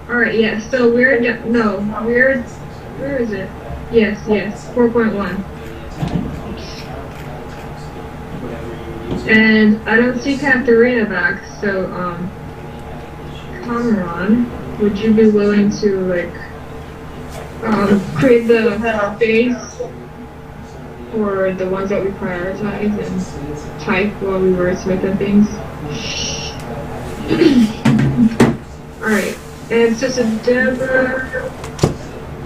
Alright, yes, so no, where is it? Yes, 4.1. And I don't see Katharina back, so, Cameron, would you be willing to, like, create the base for the ones that we prioritize and type while we wordsmith and things? Alright, and Sister Deborah,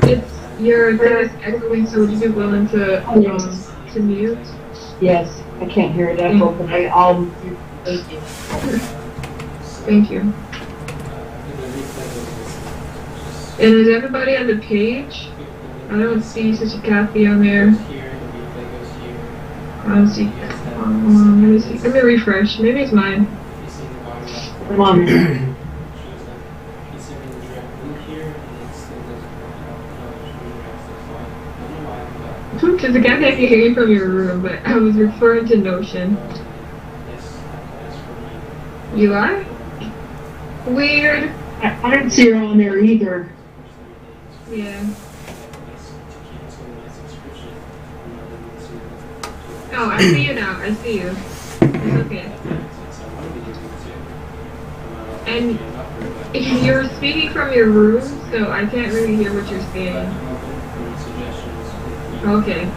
it's your thing is echoing, so would you be willing to mute? Yes, I can't hear it echo, but I'll. Thank you. And is everybody on the page? I don't see Sister Kathy on there. I don't see. Let me see. Let me refresh. Maybe it's mine. Come on. Because the Kathy I can hear you from your room, but I was referring to Notion. You are? Weird. I don't see her on there either. Yeah. Oh, I see you now. I see you. It's okay. And you're speaking from your room, so I can't really hear what you're saying. Okay.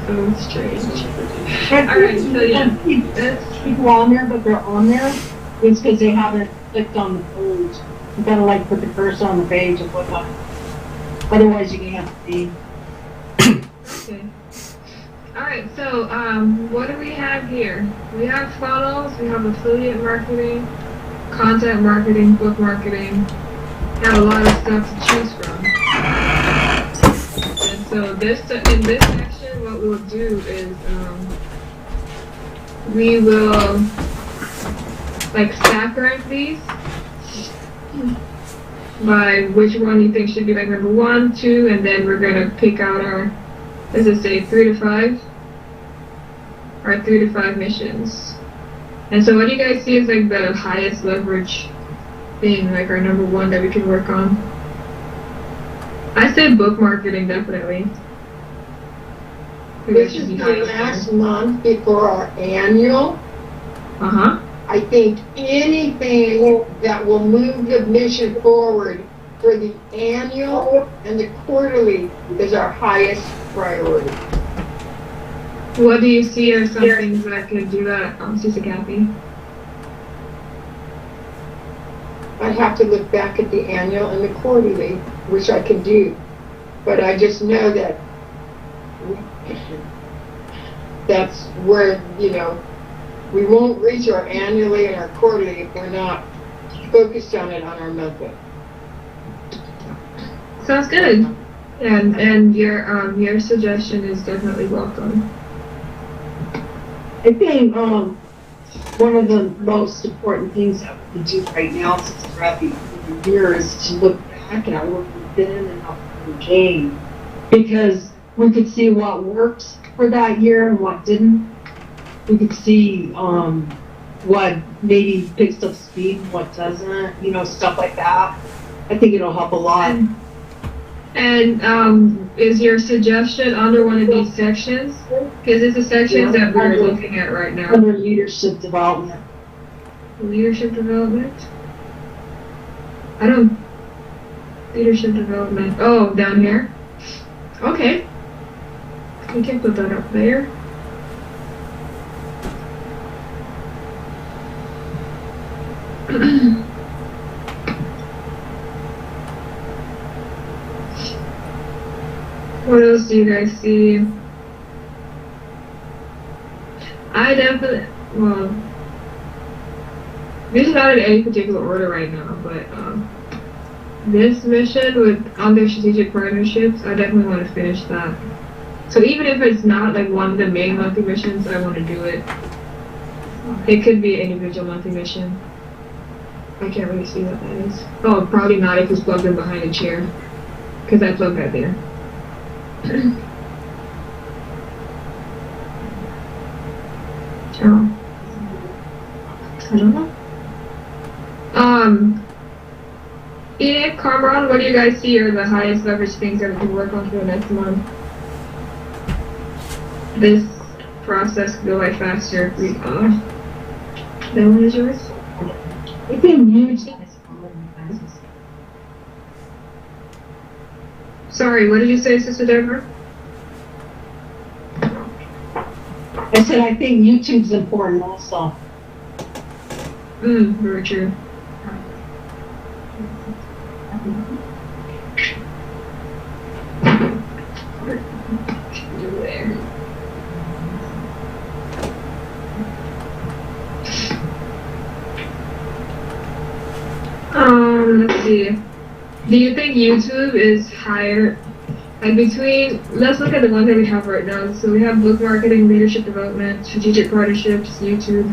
So strange. Alright, so yeah. People on there, but they're on there. It's because they haven't clicked on the page. You gotta like put the cursor on the page and click on it. Otherwise you can't see. Okay. Alright, so what do we have here? We have funnels, we have affiliate marketing, content marketing, book marketing. We have a lot of stuff to choose from. And so in this section, what we'll do is we will like stack rank these by which one you think should be like number 1, 2, and then we're gonna pick out our, does it say 3 to 5? Our 3 to 5 missions. And so what do you guys see as like the highest leverage thing, like our number 1 that we can work on? I say book marketing, definitely. This is the last month before our annual. Uh-huh. I think anything that will move the mission forward for the annual and the quarterly is our highest priority. What do you see as some things that can do that, Sister Kathy? I have to look back at the annual and the quarterly, which I can do. But I just know that that's where, we won't reach our annually and our quarterly if we're not focused on it on our monthly. Sounds good. And your suggestion is definitely welcome. I think one of the most important things that we do right now since we're at the end of the year is to look back at what we've been and how we came. Because we could see what worked for that year and what didn't. We could see what maybe picks up speed and what doesn't, stuff like that. I think it'll help a lot. And is your suggestion under one of these sections? Because it's the sections that we're looking at right now. Under leadership development. Leadership development? Leadership development. Oh, down here? Okay. We can put that up there. What else do you guys see? I definitely, well, this is not in any particular order right now, but this mission with under strategic partnerships, I definitely want to finish that. So even if it's not like one of the main monthly missions, I want to do it. It could be an individual monthly mission. I can't really see what that is. Oh, probably not if it's plugged in behind a chair, because I plugged that there. Oh. I don't know. Enid, Carmeron, what do you guys see are the highest leverage things that we can work on for the next month? This process could go by faster if we, that one is yours? I think YouTube. Sorry, what did you say, Sister Deborah? I said I think YouTube's important also. Very true. There. Let's see. Do you think YouTube is higher? Like between, let's look at the ones that we have right now. So we have book marketing, leadership development, strategic partnerships, YouTube.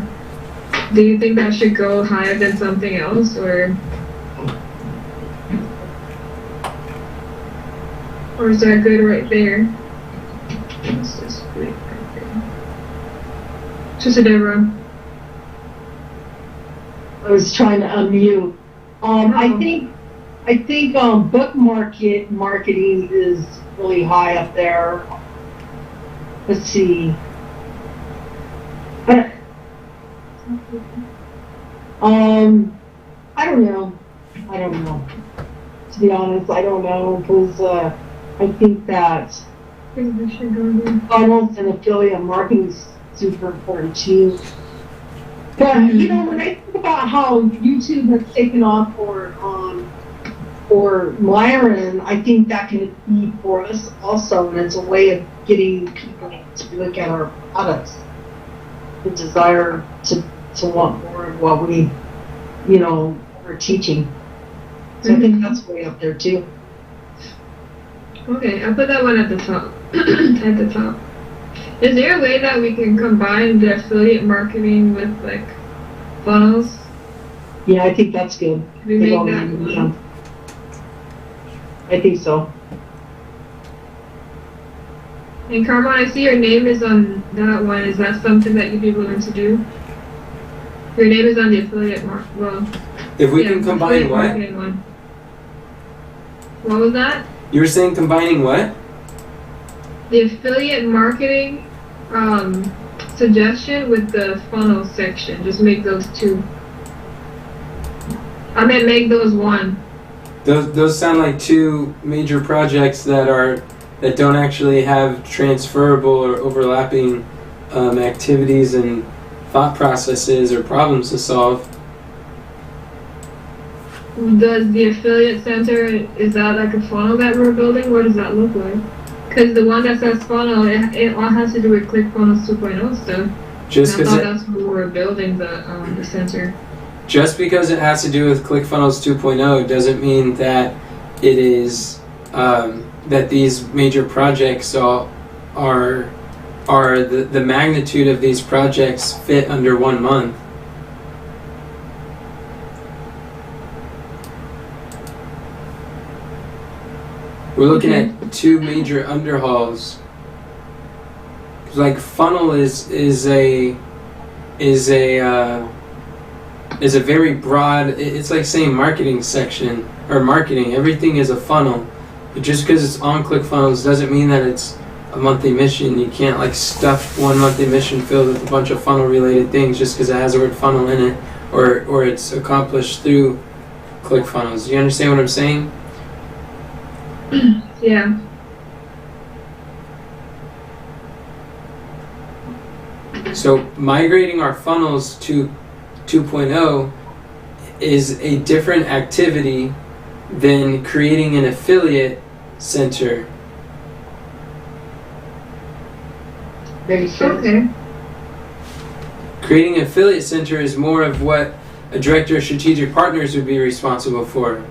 Do you think that should go higher than something else, or is that good right there? What's this right there? Sister Deborah. I was trying to unmute. I think book marketing is really high up there. Let's see. I don't know. To be honest, I don't know, because I think that funnels and affiliate marketing is super important too. But you know, when I think about how YouTube has taken off for Myron, I think that can be for us also, and it's a way of getting people to look at our products, the desire to want more of what we, we're teaching. So I think that's way up there too. Okay, I'll put that one at the top. At the top. Is there a way that we can combine the affiliate marketing with like funnels? Yeah, I think that's good. We make that one. I think so. And Carmen, I see your name is on that one. Is that something that you'd be willing to do? Your name is on the affiliate if we can combine what? One. What was that? You were saying combining what? The affiliate marketing suggestion with the funnel section. Just make those two. I meant make those one. Those sound like two major projects that don't actually have transferable or overlapping activities and thought processes or problems to solve. Does the affiliate center, is that like a funnel that we're building? What does that look like? Because the one that says funnel, it all has to do with ClickFunnels 2.0 stuff. Just I thought that's what we were building the center. Just because it has to do with ClickFunnels 2.0 doesn't mean that it is that these major projects are the magnitude of these projects fit under 1 month. We're looking at two major underhauls. Like funnel is a very broad. It's like saying marketing section or marketing. Everything is a funnel. But just because it's on ClickFunnels doesn't mean that it's a monthly mission. You can't like stuff one monthly mission filled with a bunch of funnel related things just because it has the word funnel in it, or it's accomplished through ClickFunnels. You understand what I'm saying? Yeah. So migrating our funnels to 2.0 is a different activity than creating an affiliate center. Makes sense. Okay. Creating an affiliate center is more of what a director of strategic partners would be responsible for.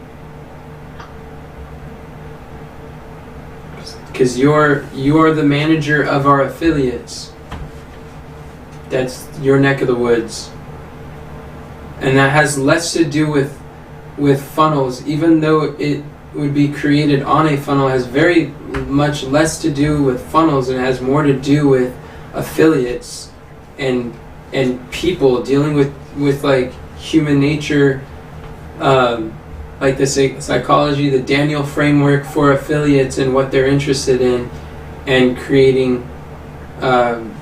Because you're the manager of our affiliates. That's your neck of the woods. And that has less to do with funnels, even though it would be created on a funnel, has very much less to do with funnels, and it has more to do with affiliates and people dealing with like human nature, like the psychology, the Daniel framework for affiliates and what they're interested in, and creating an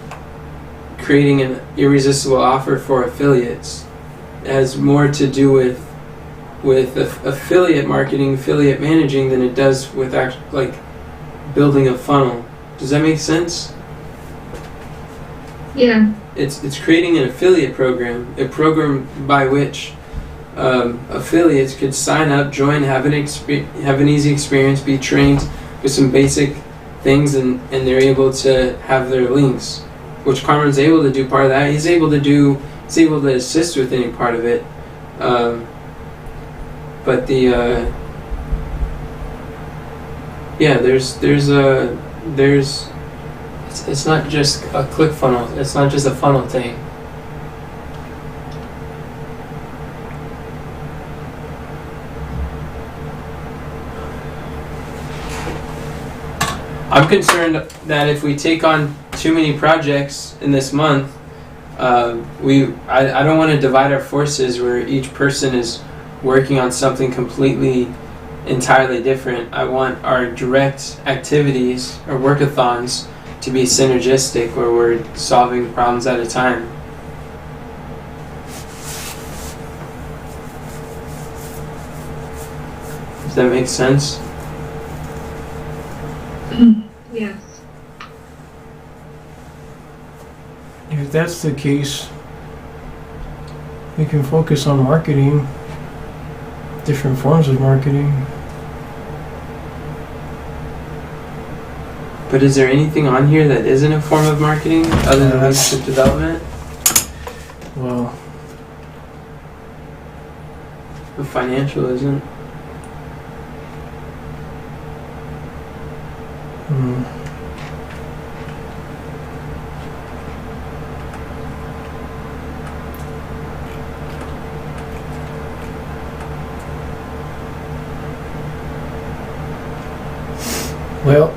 irresistible offer for affiliates. It has more to do with affiliate marketing, affiliate managing, than it does with like building a funnel. Does that make sense? Yeah. It's creating an affiliate program, a program by which affiliates could sign up, join, have an easy experience, be trained with some basic things, and they're able to have their links, which Cameron's able to do part of that. He's able to assist with any part of it. But it's not just a click funnel. It's not just a funnel thing. I'm concerned that if we take on too many projects in this month, I don't want to divide our forces where each person is working on something entirely different. I want our direct activities, or workathons, to be synergistic, where we're solving problems at a time. Does that make sense? Yes. If that's the case, we can focus on marketing, different forms of marketing. But is there anything on here that isn't a form of marketing other than leadership development? Well, The financial isn't. hmm. Well,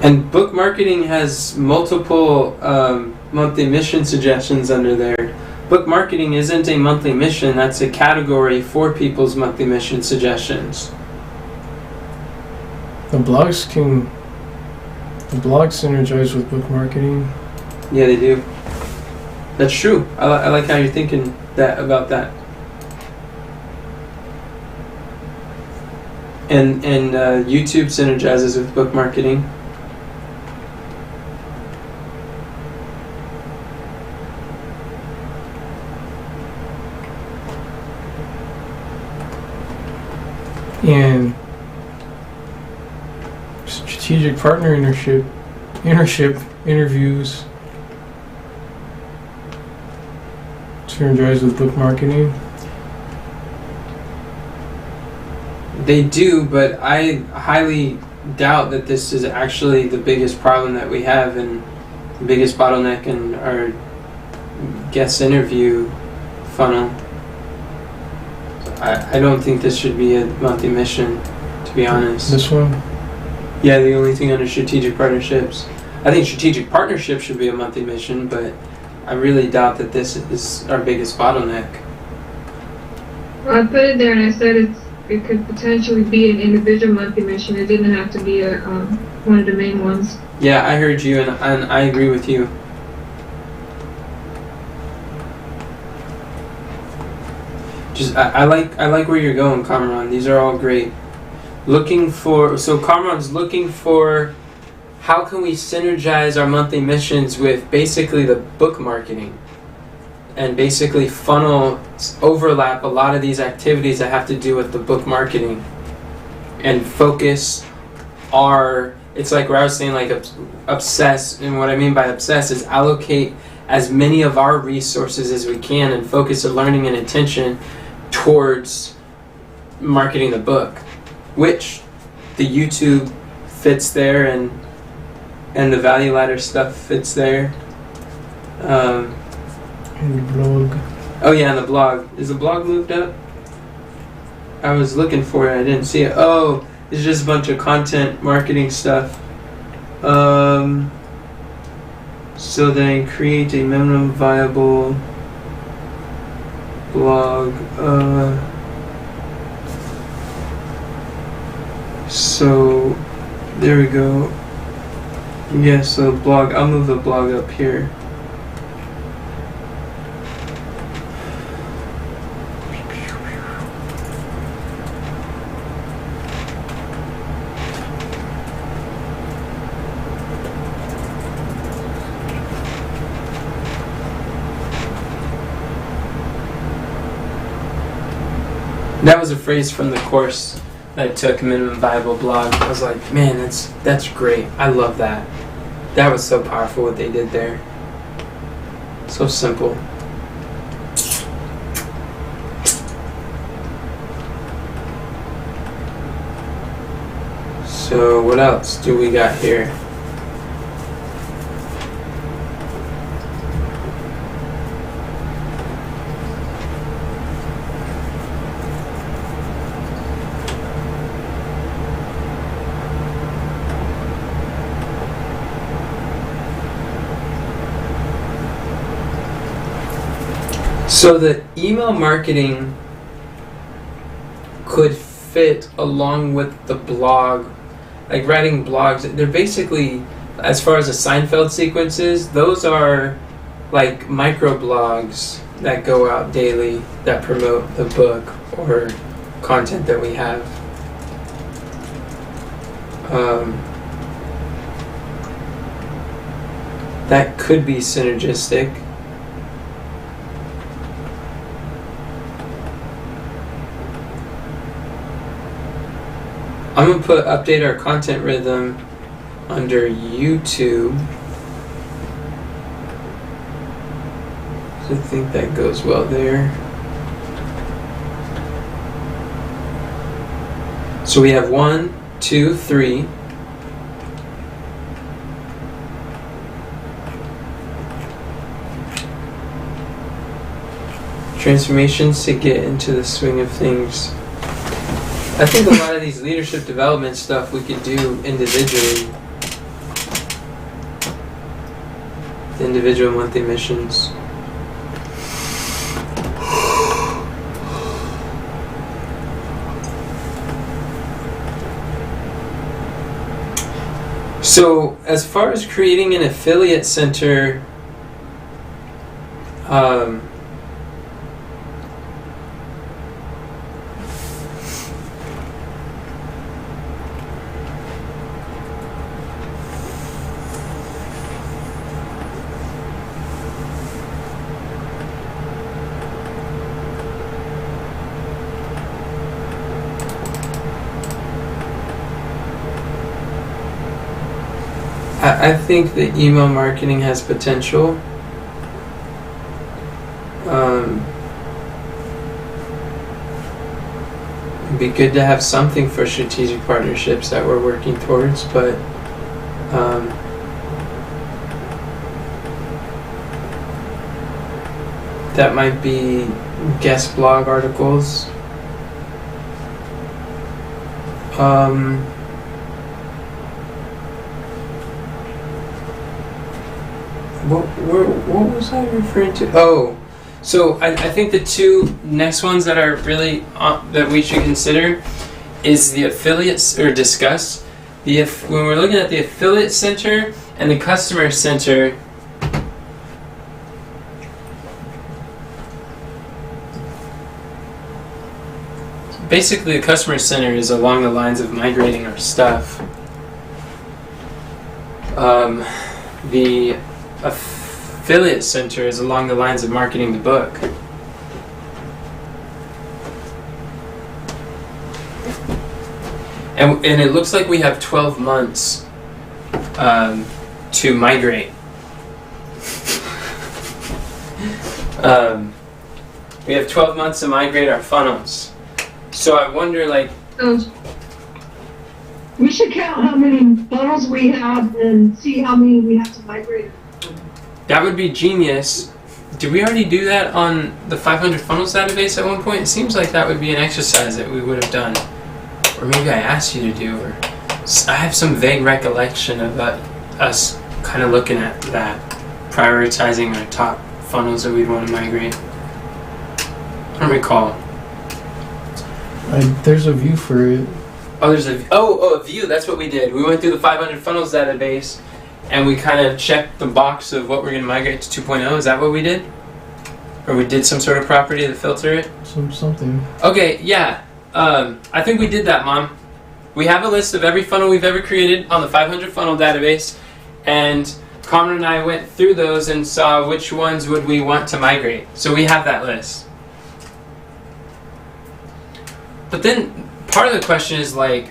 And book marketing has multiple monthly mission suggestions under there. Book marketing isn't a monthly mission, that's a category for people's monthly mission suggestions. the blogs synergize with book marketing. Yeah, they do. That's true. I like how you're thinking about that. And YouTube synergizes with book marketing. And strategic partner interviews synergize with book marketing. They do, but I highly doubt that this is actually the biggest problem that we have and the biggest bottleneck in our guest interview funnel. I don't think this should be a monthly mission, to be honest. This one? Yeah, the only thing under strategic partnerships. I think strategic partnerships should be a monthly mission, but I really doubt that this is our biggest bottleneck. Well, I put it there and I said it could potentially be an individual monthly mission. It didn't have to be one of the main ones. Yeah, I heard you, and I agree with you. I like where you're going, Kamran. These are all great. Kamran's looking for how can we synergize our monthly missions with basically the book marketing, and basically overlap a lot of these activities that have to do with the book marketing, and focus it's like where I was saying, like obsess, and what I mean by obsess is allocate as many of our resources as we can and focus the learning and attention towards marketing the book, which the YouTube fits there, and the value ladder stuff fits there. And the blog. Oh yeah, and the blog. Is the blog moved up? I was looking for it, I didn't see it. Oh, it's just a bunch of content marketing stuff. So then create a minimum viable blog. So there we go. Yeah, so blog, I'll move the blog up here. That was a phrase from the course that I took, minimum viable blog. I was like, man, that's great. I love that. That was so powerful what they did there. So simple. So what else do we got here? So the email marketing could fit along with the blog, like writing blogs. They're basically, as far as the Seinfeld sequences, those are like micro blogs that go out daily that promote the book or content that we have. That could be synergistic. I'm going to put update our content rhythm under YouTube. So I think that goes well there. So we have 1, 2, 3. Transformations to get into the swing of things. I think a lot of these leadership development stuff we could do individually. The individual monthly missions. So, as far as creating an affiliate center, I think that email marketing has potential. It'd be good to have something for strategic partnerships that we're working towards, but that might be guest blog articles. What was I referring to? Oh, so I think the two next ones that are really that we should consider is the affiliates, or discuss when we're looking at the affiliate center and the customer center. Basically, the customer center is along the lines of migrating our stuff. The affiliate center is along the lines of marketing the book. And it looks like we have 12 months to migrate. We have 12 months to migrate our funnels. So I wonder, like... We should count how many funnels we have and see how many we have to migrate. That would be genius. Did we already do that on the 500 funnels database at one point? It seems like that would be an exercise that we would have done. Or maybe I asked you to do, or I have some vague recollection of us kind of looking at that. prioritizing our top funnels that we'd want to migrate. I don't recall. There's a view for it. Oh, there's a view. That's what we did. We went through the 500 funnels database, and we kind of checked the box of what we're going to migrate to 2.0. Is that what we did? Or we did some sort of property to filter it? Something. Okay, yeah. I think we did that, Mom. We have a list of every funnel we've ever created on the 500 funnel database, and Connor and I went through those and saw which ones would we want to migrate. So we have that list. But then part of the question is like,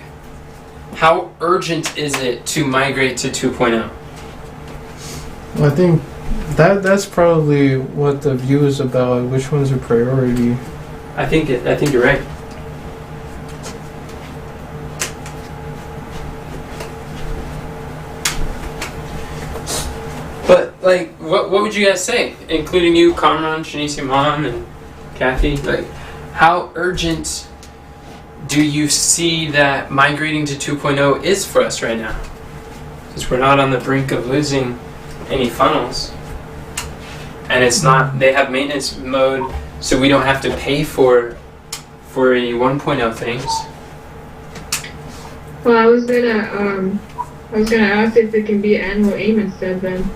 how urgent is it to migrate to 2.0? I think that's probably what the view is about. Which one's a priority? I think you're right. But like, what would you guys say, including you, Carmen, Shanice, Mom, and Kathy? Like, how urgent do you see that migrating to 2.0 is for us right now? Because we're not on the brink of losing any funnels, and it's not. They have maintenance mode, so we don't have to pay for a 1.0 things. Well, I was gonna ask if it can be annual aim instead. Then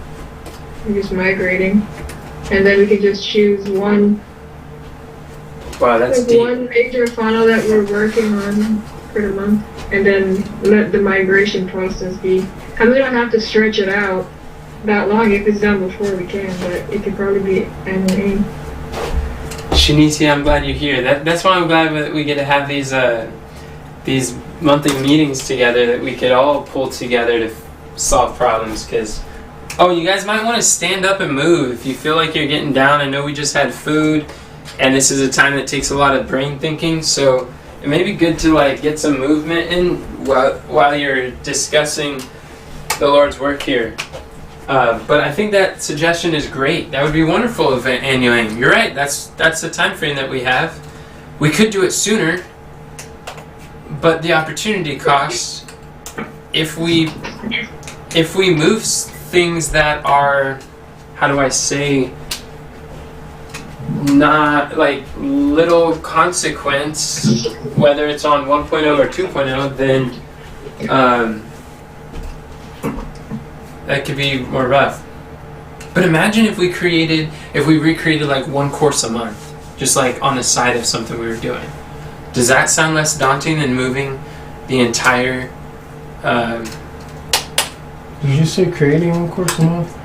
we're just migrating, and then we can just choose one. Wow, that's like deep. one major funnel that we're working on for the month, and then let the migration process be. And we don't have to stretch it out that long. If it's done before, we can, but it could probably be annual aim. Shanice, I'm glad you're here. That's why I'm glad that we get to have these monthly meetings together, that we could all pull together to solve problems. Because, you guys might want to stand up and move if you feel like you're getting down. I know we just had food, and this is a time that takes a lot of brain thinking, so it may be good to like get some movement in while you're discussing the Lord's work here. But I think that suggestion is great. That would be wonderful if annual aim. You're right. That's the time frame that we have. We could do it sooner, but the opportunity cost. If we move things that are, how do I say, not like little consequence, whether it's on 1.0 or 2.0, then that could be more rough. But imagine if we recreated like one course a month, just like on the side of something we were doing. Does that sound less daunting than moving the entire? Did you say creating one course a month?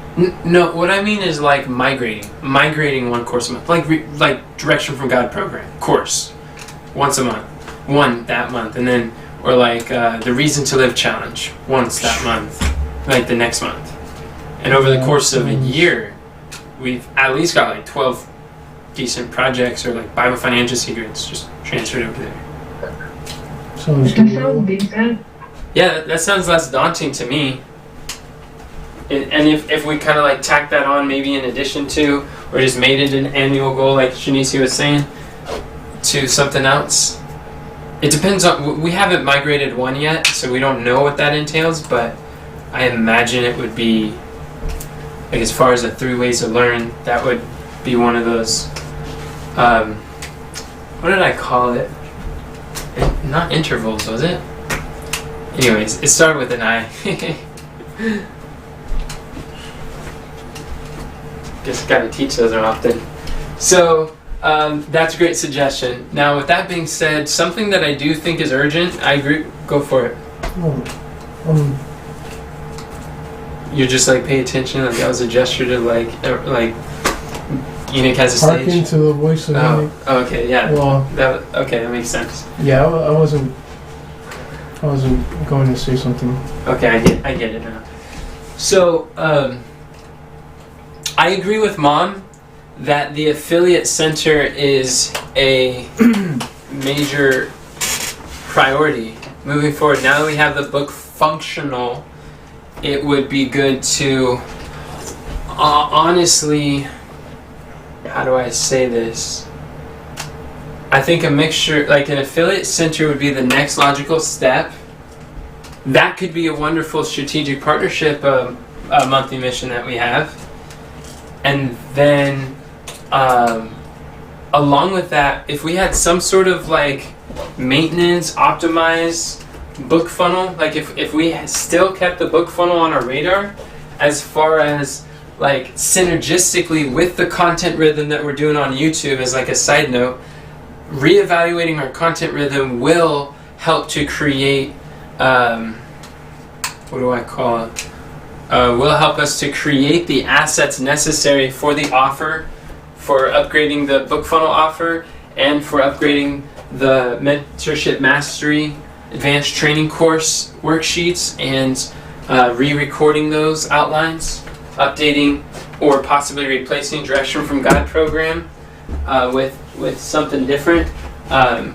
No, what I mean is like migrating one course a month, like Direction from God program course, once a month, one that month, and then or like the Reason to Live challenge once that month, like the next month, and over the course of a year, we've at least got like 12 decent projects or like Bible Financial Secrets just transferred over there. Sounds That sounds decent. Yeah, that sounds less daunting to me. And if we kind of like tack that on maybe in addition to, or just made it an annual goal like Shanice was saying, to something else. It depends on, we haven't migrated one yet, so we don't know what that entails, but I imagine it would be, like as far as the 3 ways to learn, that would be one of those, what did I call it? Not intervals, was it? Anyways, it started with an I. Just gotta teach those often. So that's a great suggestion. Now, with that being said, something that I do think is urgent. I agree. Go for it. You're just like pay attention. Like that was a gesture to like Enoch has a stage. Hearken to the voice of Enoch. Oh, okay, yeah. Well, that makes sense. yeah, I wasn't going to say something. Okay, I get it now. So, I agree with Mom that the affiliate center is a major priority moving forward. Now that we have the book functional, it would be good to honestly, how do I say this? I think a mixture, like an affiliate center would be the next logical step. That could be a wonderful strategic partnership monthly mission that we have. And then along with that, if we had some sort of like maintenance optimized book funnel, like if we still kept the book funnel on our radar as far as like synergistically with the content rhythm that we're doing on YouTube, as like a side note, reevaluating our content rhythm will help to create what do I call it? Will help us to create the assets necessary for the offer, for upgrading the book funnel offer, and for upgrading the Mentorship Mastery Advanced Training Course worksheets, and re-recording those outlines, updating or possibly replacing Direction from God program with something different. I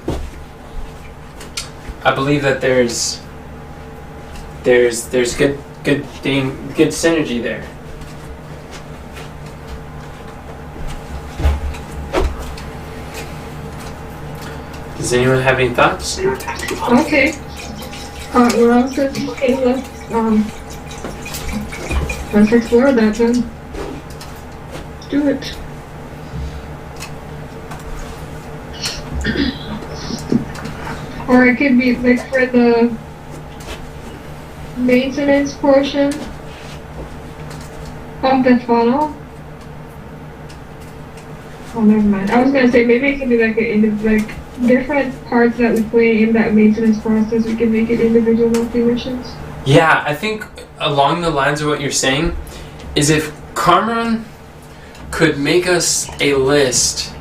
believe that there's good synergy there. Does anyone have any thoughts? Okay. Well, I was just okay, let's explore that then. Let's do it. Or it could be like for the maintenance portion of the funnel. Oh, never mind. I was gonna say maybe it can be like different parts that we play in that maintenance process. We can make it individual monthly missions. Yeah, I think along the lines of what you're saying is if Carmen could make us a list.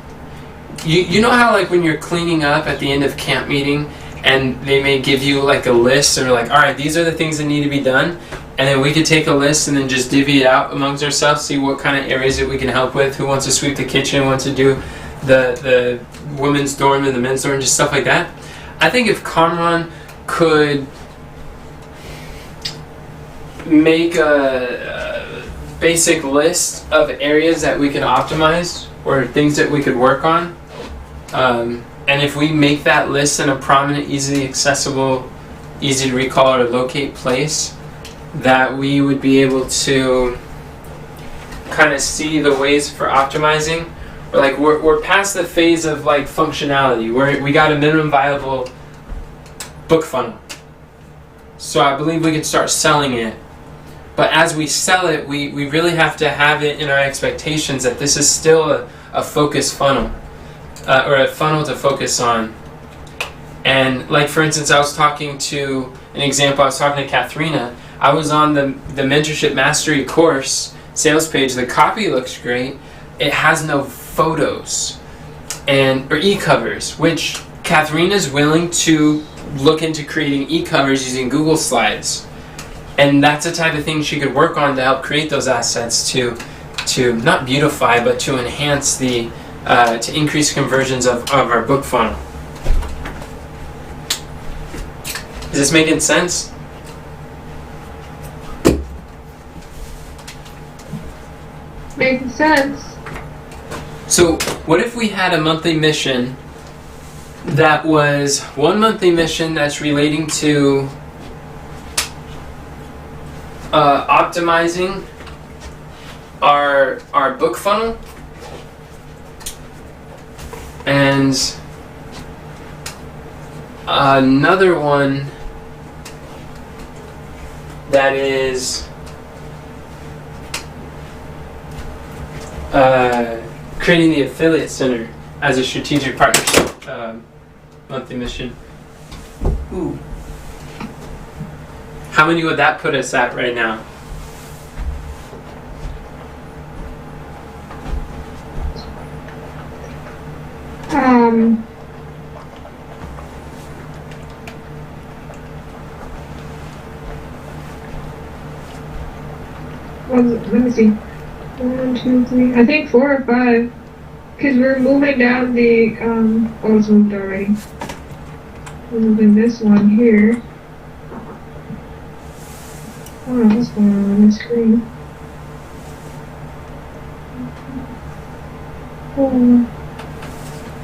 You know how like when you're cleaning up at the end of camp meeting and they may give you like a list and they're like, all right, these are the things that need to be done, and then we could take a list and then just divvy it out amongst ourselves, see what kind of areas that we can help with, who wants to sweep the kitchen, wants to do the women's dorm and the men's dorm, just stuff like that. I think if Kamran could make a basic list of areas that we can optimize or things that we could work on, and if we make that list in a prominent, easily accessible, easy to recall or locate place, that we would be able to kind of see the ways for optimizing. Like we're past the phase of like functionality where we got a minimum viable book funnel. So I believe we could start selling it. But as we sell it, we really have to have it in our expectations that this is still a focus funnel, or a funnel to focus on. And like for instance, I was talking to Katharina. I was on the Mentorship Mastery course sales page. The copy looks great. It has no photos or e-covers, which Katharina is willing to look into creating e-covers using Google Slides. And that's the type of thing she could work on to help create those assets to not beautify, but to enhance to increase conversions of our book funnel. Is this making sense? Making sense. So what if we had a monthly mission that was one monthly mission that's relating to optimizing our book funnel, and another one that is creating the affiliate center as a strategic partnership monthly mission. Ooh. How many would that put us at right now? Let me see. 1, 2, 3. I think 4 or 5. Because we're moving down the oh, it's moved already. We're moving this one here. I don't know what's going on the screen.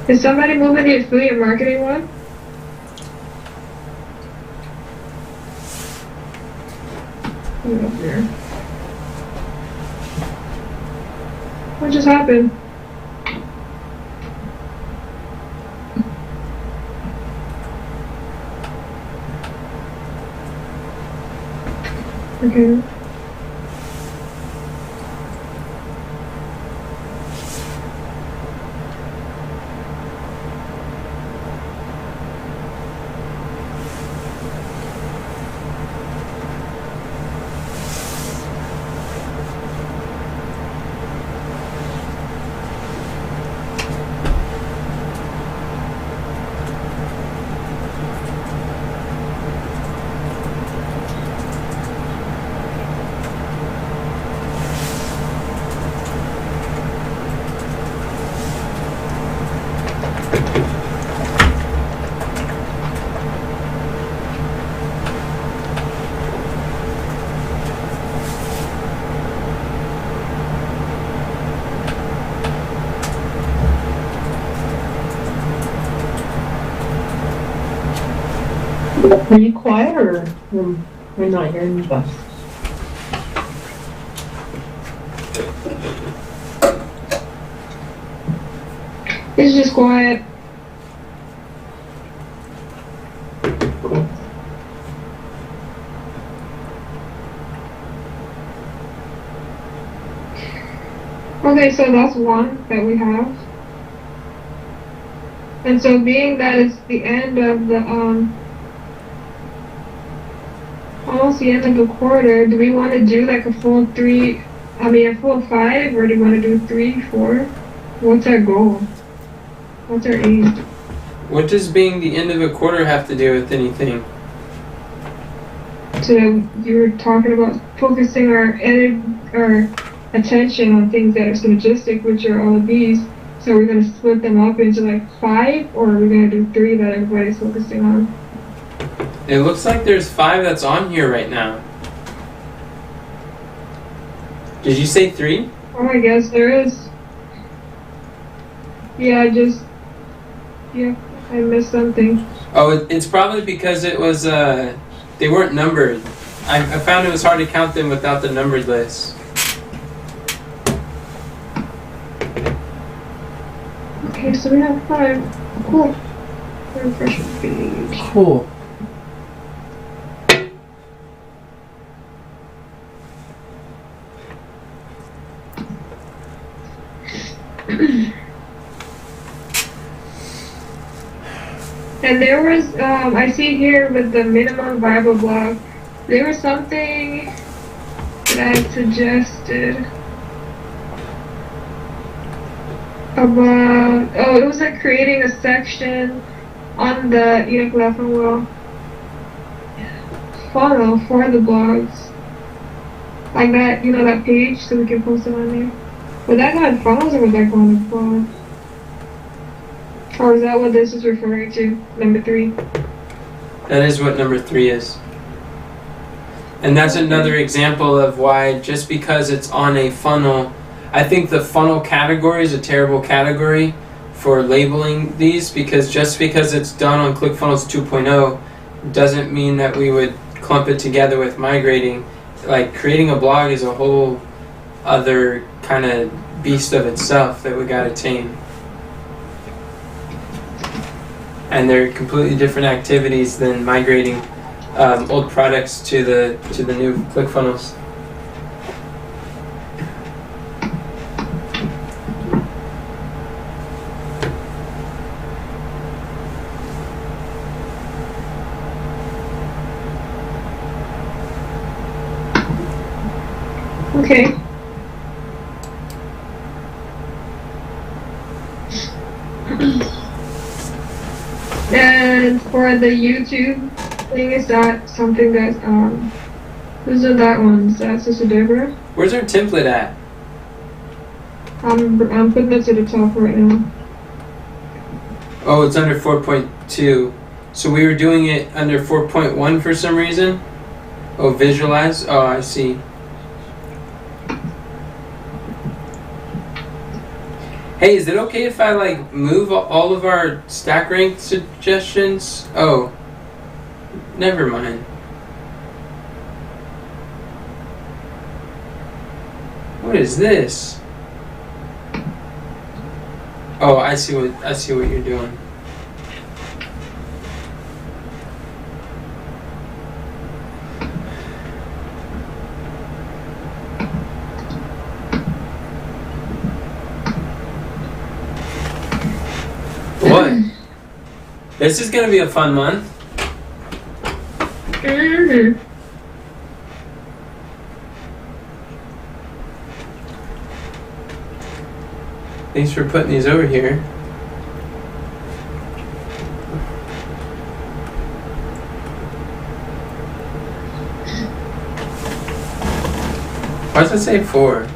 Is somebody moving the affiliate marketing one? Put it up there. What just happened? Okay. Are you quiet or we're not hearing you? It's just quiet. Okay, so that's one that we have. And so being that it's the end of the, almost the end of the quarter, do we want to do like a full five, or do we want to do 3, 4? What's our goal? What's our aim? What does being the end of a quarter have to do with anything? So you were talking about focusing our attention on things that are synergistic, which are all of these. So we're going to split them up into like 5, or are we going to do 3 that everybody's focusing on? It looks like there's 5 that's on here right now. Did you say 3? Oh, I guess there is. Yeah, I missed something. Oh, it's probably because it was, they weren't numbered. I found it was hard to count them without the numbered list. Okay, so we have 5. Cool. Refresh the page. Cool. And there was, I see here with the minimum viable block, there was something that I suggested about, it was like creating a section on the Unique funnel for the blogs. Like that, that page, so we can post it on there. Would that go in funnels, or would that go on the blog? Or is that what this is referring to? Number 3? That is what number 3 is. And that's another example of why, just because it's on a funnel, I think the funnel category is a terrible category for labeling these, because just because it's done on ClickFunnels 2.0 doesn't mean that we would clump it together with migrating. Like, creating a blog is a whole other kind of beast of itself that we gotta tame. And they're completely different activities than migrating old products to the new ClickFunnels. Okay. And for the YouTube thing, is that something that, who's in that one? Is that Sister Deborah? Where's our template at? I'm putting it to the top right now. Oh, it's under 4.2. So we were doing it under 4.1 for some reason? Oh, visualize? Oh, I see. Hey, is it okay if I like move all of our stack rank suggestions? Oh, never mind. What is this? Oh, I see what you're doing. What? This is gonna be a fun month. Mm-hmm. Thanks for putting these over here. Why does it say 4?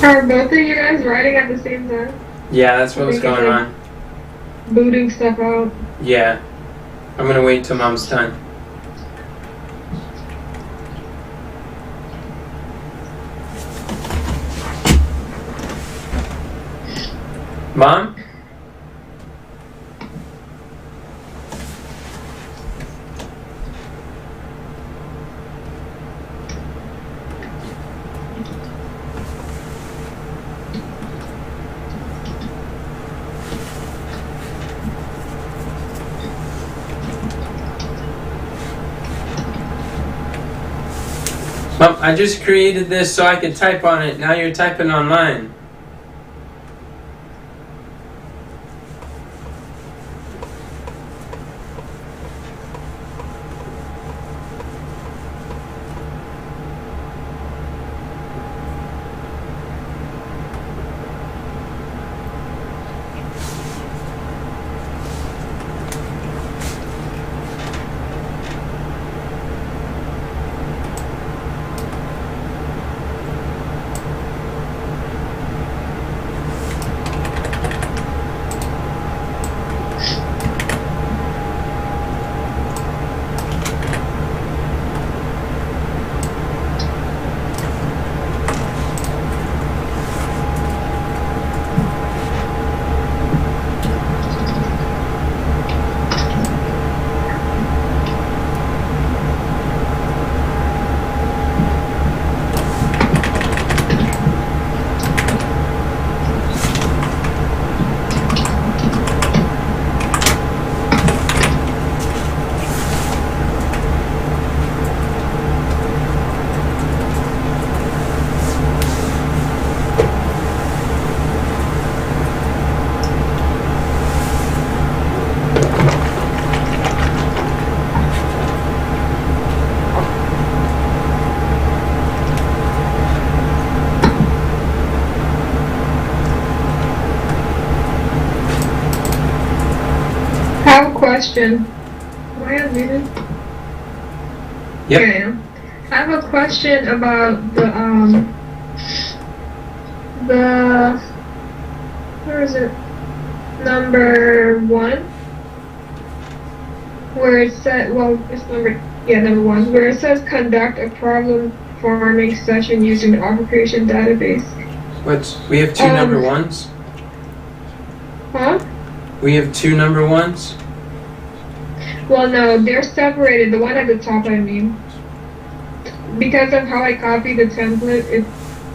Are both of you guys writing at the same time? Yeah, that's what was Think it's going like- on. Booting stuff out? Yeah. I'm gonna wait till Mom's done. Mom? Mom, I just created this so I could type on it. Now you're typing on mine. I have a question. Am I unmuted? Yep. Yeah, I am. I have a question about where is it? Number 1? Where it said, well, it's number 1, where it says conduct a problem farming session using the offer creation database. We have 2 number 1s? Huh? We have 2 number 1s? Well, no, they're separated. The one at the top, I mean. Because of how I copied the template,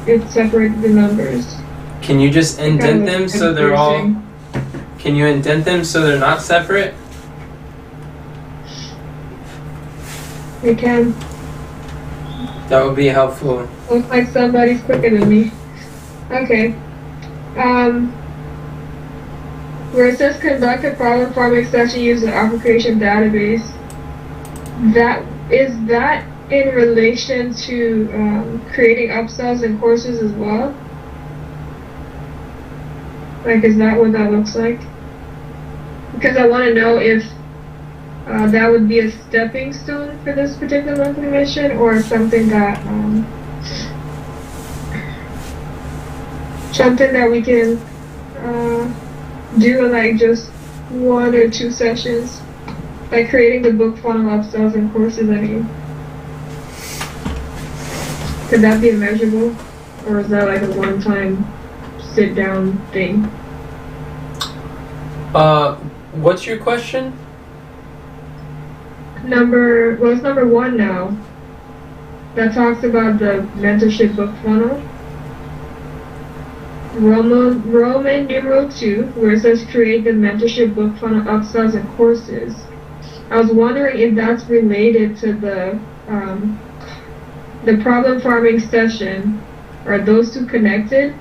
it separated the numbers. Can you just indent them so they're all... confusing. Can you indent them so they're not separate? I can. That would be helpful. Looks like somebody's quicker than me. Okay. Where it says conduct a problem farming session using the offer creation database, is that in relation to creating upsells and courses as well? Like, is that what that looks like? Because I want to know if that would be a stepping stone for this particular monthly mission, or something that we can do in like just 1 or 2 sessions. Like creating the book funnel upsells and courses, I mean. Could that be a measurable? Or is that like a one-time sit-down thing? What's your question? It's number 1 now. That talks about the mentorship book funnel. Roman numeral 2, where it says create the mentorship book funnel upsells and courses. I was wondering if that's related to the problem farming session. Are those two connected?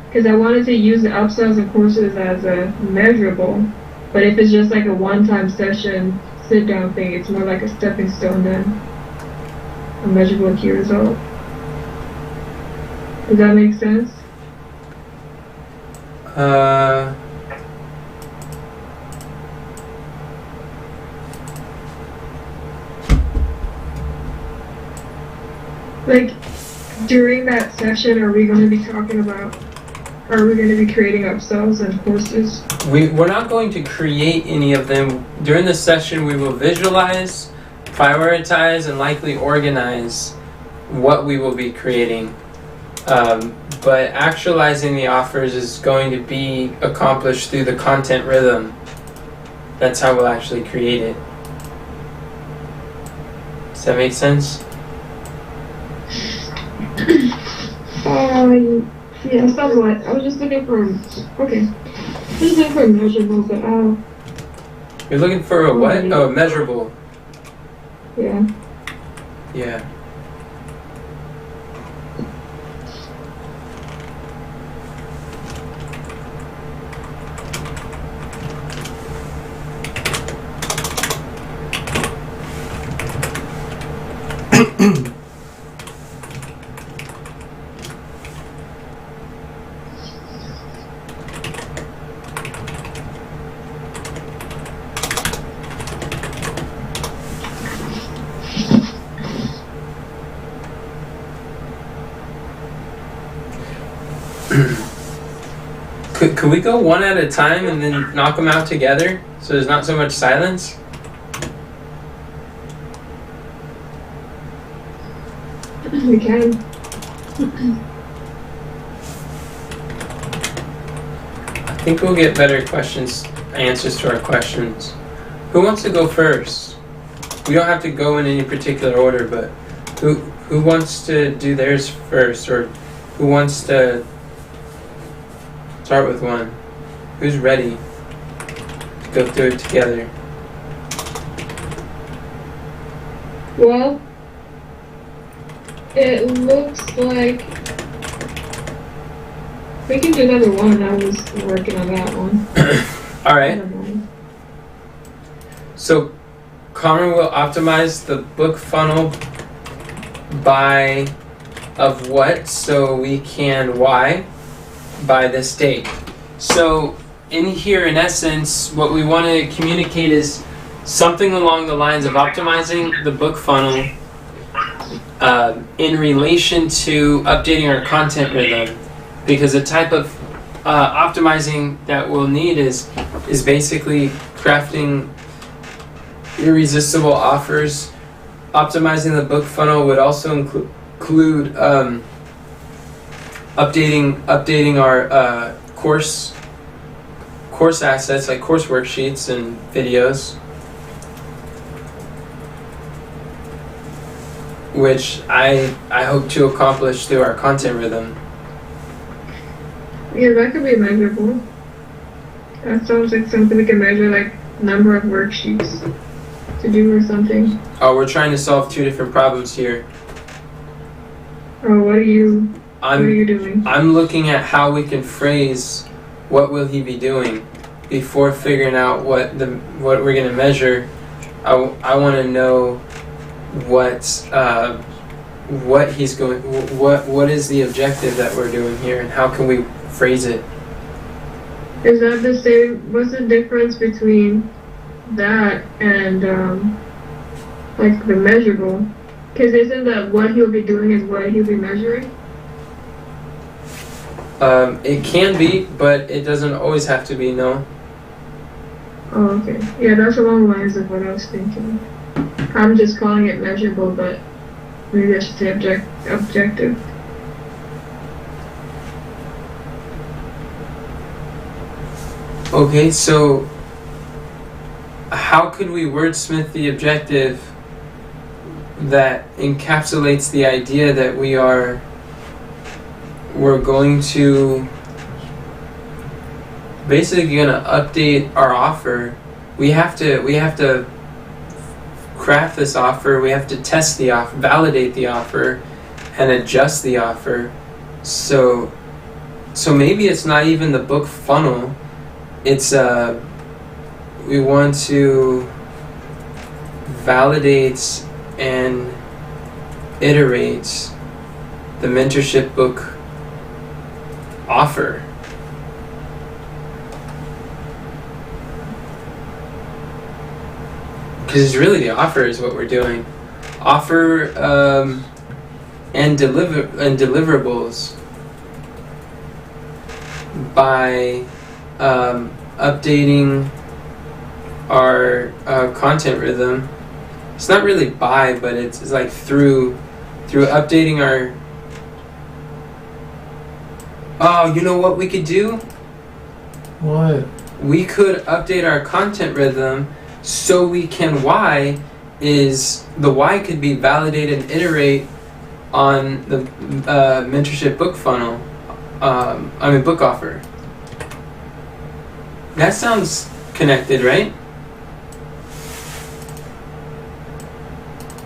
Because I wanted to use the upsells and courses as a measurable, but if it's just like a one-time session sit-down thing, it's more like a stepping stone than a measurable key result. Does that make sense? Like, during that session, are we going to be creating upsells and courses? We're not going to create any of them. During the session, we will visualize, prioritize, and likely organize what we will be creating. But actualizing the offers is going to be accomplished through the content rhythm. That's how we'll actually create it. Does that make sense? Yeah, somewhat. I was just looking for, okay. Just looking for a measurable, but You're looking for a what? Oh, a measurable. Yeah. Yeah. Could we go one at a time and then knock them out together so there's not so much silence? We can. I think we'll get better answers to our questions. Who wants to go first? We don't have to go in any particular order, but who wants to do theirs first, or who wants to start with one? Who's ready to go through it together? Well, it looks like we can do number 1. I was working on that one. All right. So, Connor will optimize the book funnel by of what, so we can why by this date. So, in here, in essence, what we want to communicate is something along the lines of optimizing the book funnel in relation to updating our content rhythm, because the type of optimizing that we'll need is basically crafting irresistible offers. Optimizing the book funnel would also include updating our course assets like course worksheets and videos, which I hope to accomplish through our content rhythm. Yeah, that could be measurable. That sounds like something we can measure, like number of worksheets to do or something. Oh, we're trying to solve two different problems here. Or what are you doing? I'm looking at how we can phrase what will he be doing before figuring out what we're going to measure. I want to know what he's going, what is the objective that we're doing here, and how can we phrase it? Is that the same? What's the difference between that and like the measurable? Because isn't that what he'll be doing is what he'll be measuring? It can be, but it doesn't always have to be. No. Oh, okay. Yeah, that's along the lines of what I was thinking. I'm just calling it measurable, but maybe I should say objective. Okay, so how could we wordsmith the objective that encapsulates the idea that we're going to basically gonna update our offer. We have to craft this offer, we have to test the offer, validate the offer, and adjust the offer. So maybe it's not even the book funnel. It's we want to validate and iterate the mentorship book offer. Because it's really the offer is what we're doing. Offer and deliverables by updating our content rhythm. It's not really by, but it's like through updating our. Oh, you know what we could do? What? We could update our content rhythm so we can Y could be validate and iterate on the mentorship book funnel. Book offer. That sounds connected, right?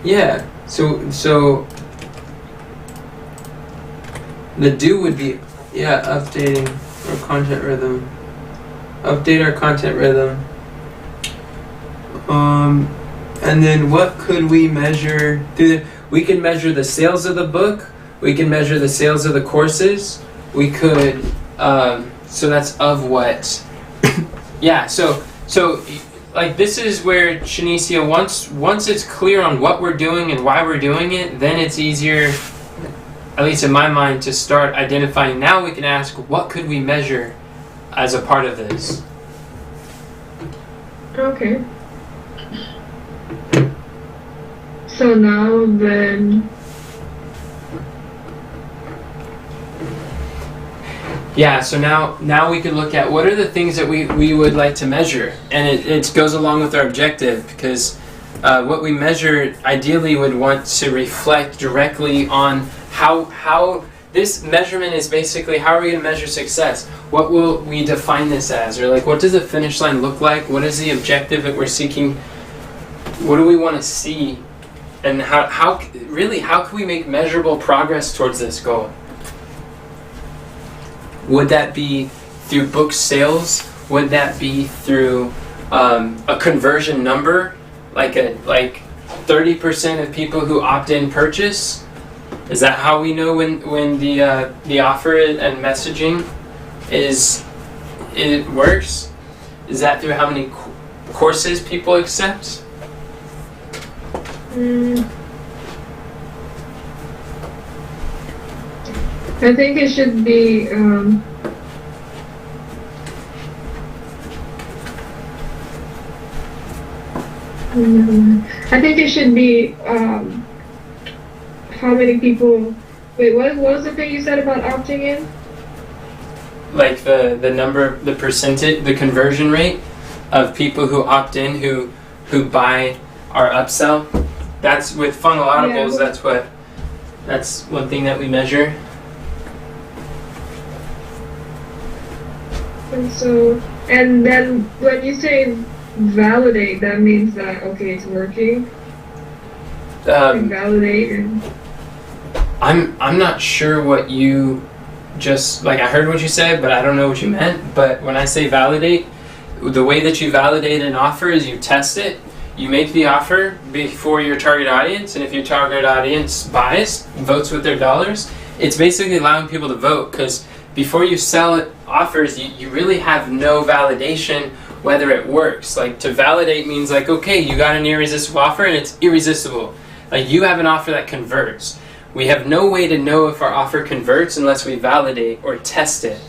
Yeah. So the do would be updating our content rhythm. Update our content rhythm. And then what could we measure? We can measure the sales of the book. We can measure the sales of the courses. We could. So that's of what. Yeah. So like this is where Shanicia, once it's clear on what we're doing and why we're doing it, then it's easier, at least in my mind, to start identifying. Now we can ask, what could we measure as a part of this? Okay. So now then. Yeah, so now we could look at what are the things that we would like to measure. And it goes along with our objective, because what we measure ideally would want to reflect directly on how this measurement is basically how are we going to measure success? What will we define this as? Or like what does the finish line look like? What is the objective that we're seeking? What do we want to see? And how can we make measurable progress towards this goal? Would that be through book sales? Would that be through a conversion number, like 30% of people who opt in purchase? Is that how we know when the offer and messaging it works? Is that through how many courses people accept? I think it should be I think it should be how many people. Wait, what was the thing you said about opting in? Like the number, the percentage, the conversion rate of people who opt in, who buy our upsell. That's with funnel audibles. Yeah. That's one thing that we measure. And then when you say validate, that means that okay, it's working. Validate. I'm not sure what you just like. I heard what you said, but I don't know what you meant. But when I say validate, the way that you validate an offer is you test it. You make the offer before your target audience, and if your target audience buys, votes with their dollars, it's basically allowing people to vote, because before you sell offers, you really have no validation whether it works. Like, to validate means like, okay, you got an irresistible offer and it's irresistible. Like, you have an offer that converts. We have no way to know if our offer converts unless we validate or test it.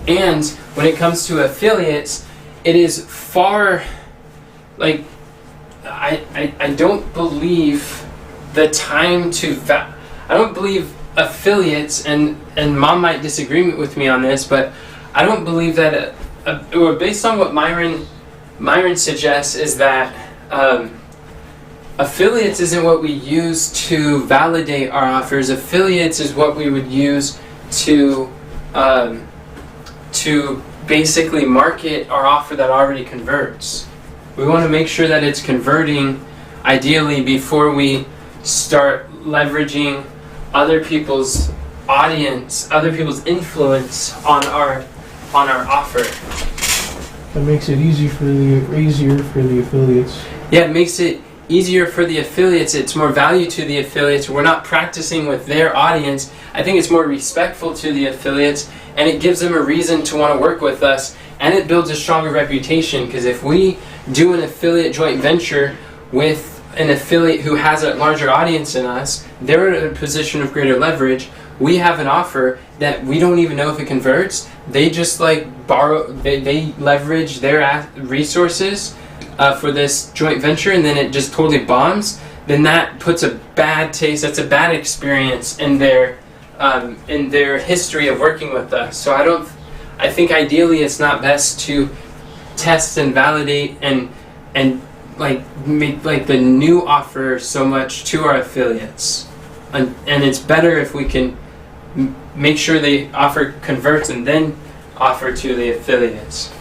And when it comes to affiliates, it is far like, I don't believe the time to I don't believe affiliates, and Mom might disagree with me on this, but I don't believe that or based on what Myron suggests is that affiliates isn't what we use to validate our offers. Affiliates is what we would use to basically market our offer that already converts. We want to make sure that it's converting ideally before we start leveraging other people's audience, other people's influence on our offer. That makes it easier for the affiliates. Yeah, it makes it easier for the affiliates. It's more value to the affiliates. We're not practicing with their audience. I think it's more respectful to the affiliates, and it gives them a reason to want to work with us, and it builds a stronger reputation, because if we do an affiliate joint venture with an affiliate who has a larger audience than us, they're in a position of greater leverage. We have an offer that we don't even know if it converts. They just like they leverage their resources for this joint venture, and then it just totally bombs. Then that puts a bad taste. That's a bad experience in their history of working with us. So I think ideally it's not best to test and validate and like make like the new offer so much to our affiliates, and it's better if we can make sure the offer converts and then offer to the affiliates.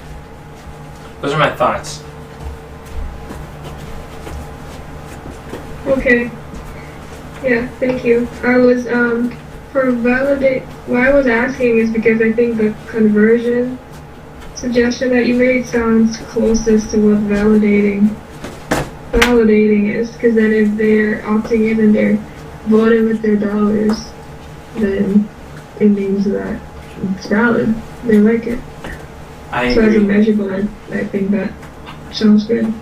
Those are my thoughts. Okay. Yeah, thank you. I was for validate. What I was asking is because I think the conversion suggestion that you made sounds closest to what validating is, because then if they're opting in and they're voting with their dollars, then it means that it's valid. They like it. I So as a agree. measurable, I think that sounds good.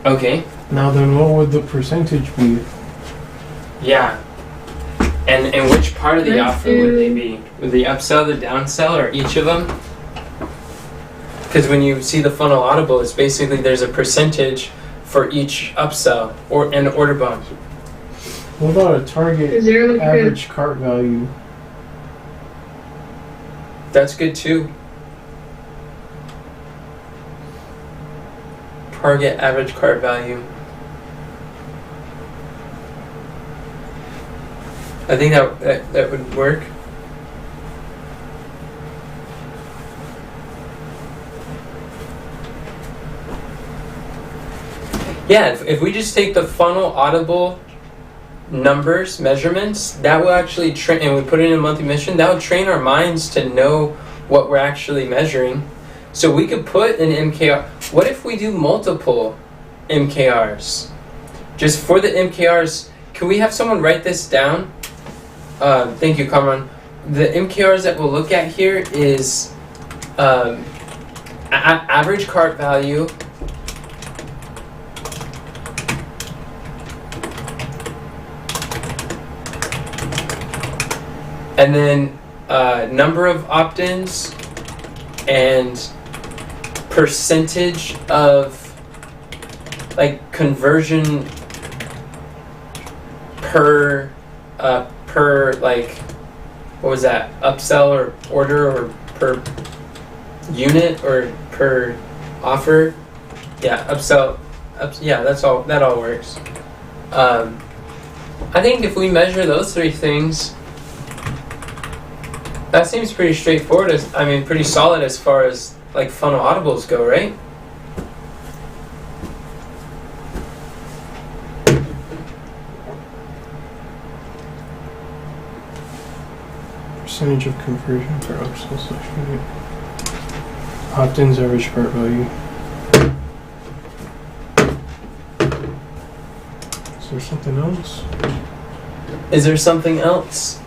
Okay. Now then, what would the percentage be? Yeah. And which part of the Let's offer would they do- be? Would the upsell, the downsell, or each of them? Because when you see the funnel audible, it's basically there's a percentage for each upsell or an order bump. What about a target Is there like average cart value? That's good too. Target average cart value. I think that would work. Yeah, if we just take the funnel audible numbers, measurements, that will actually train, and we put it in a monthly mission, that will train our minds to know what we're actually measuring. So we could put an MKR. What if we do multiple MKRs? Just for the MKRs, can we have someone write this down? Thank you, Kamran. The MKRs that we'll look at here is average cart value, and then number of opt-ins and percentage of like conversion per like, what was that, upsell or order, or per unit or per offer. Yeah, upsell, yeah, that all works. I think if we measure those three things, that seems pretty straightforward. Pretty solid as far as like funnel audibles go, right? Percentage of conversion per upsell/unit. Opt-ins average cart value. Is there something else? Is there something else?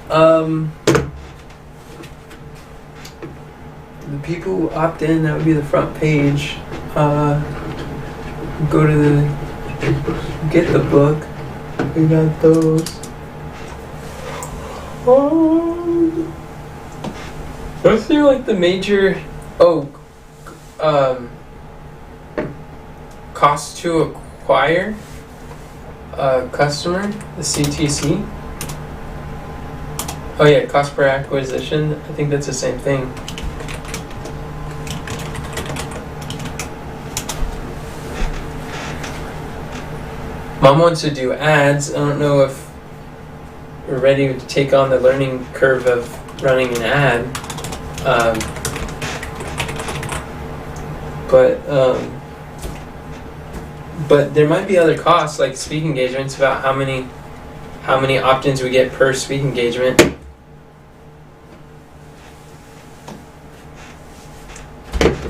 The people who opt in, that would be the front page. Go to get the book. We got those. Those are like the major. cost to acquire a customer, the CTC. Oh yeah, cost per acquisition. I think that's the same thing. Mom wants to do ads. I don't know if we're ready to take on the learning curve of running an ad. But there might be other costs like speak engagements, about how many opt-ins we get per speak engagement.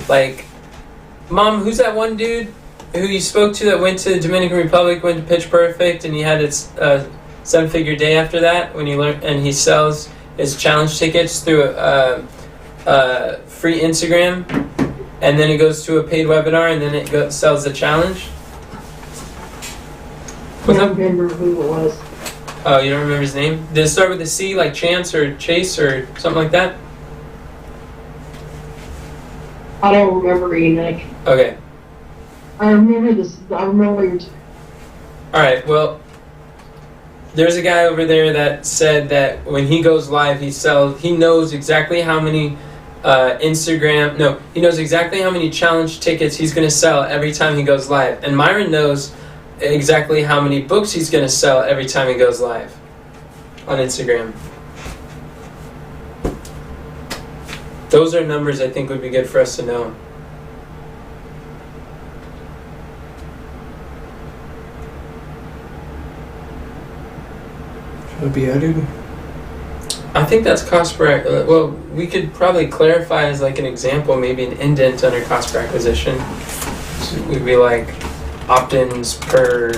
Like, Mom, who's that one dude who you spoke to that went to the Dominican Republic, went to Pitch Perfect, and he had his 7-figure day after that when he learned, and he sells his challenge tickets through a free Instagram, and then it goes to a paid webinar, and then it sells the challenge. I don't remember who it was. Oh, you don't remember his name? Did it start with a C, like Chance or Chase or something like that? I don't remember Enoch. Okay. I remember this. I remember what you're talking. All right. Well, there's a guy over there that said that when he goes live, he knows exactly how many he knows exactly how many challenge tickets he's going to sell every time he goes live. And Myron knows exactly how many books he's going to sell every time he goes live on Instagram. Those are numbers I think would be good for us to know. Should it be added? I think that's cost per. Well, we could probably clarify as like an example, maybe an indent under cost per acquisition. So we'd be like opt-ins per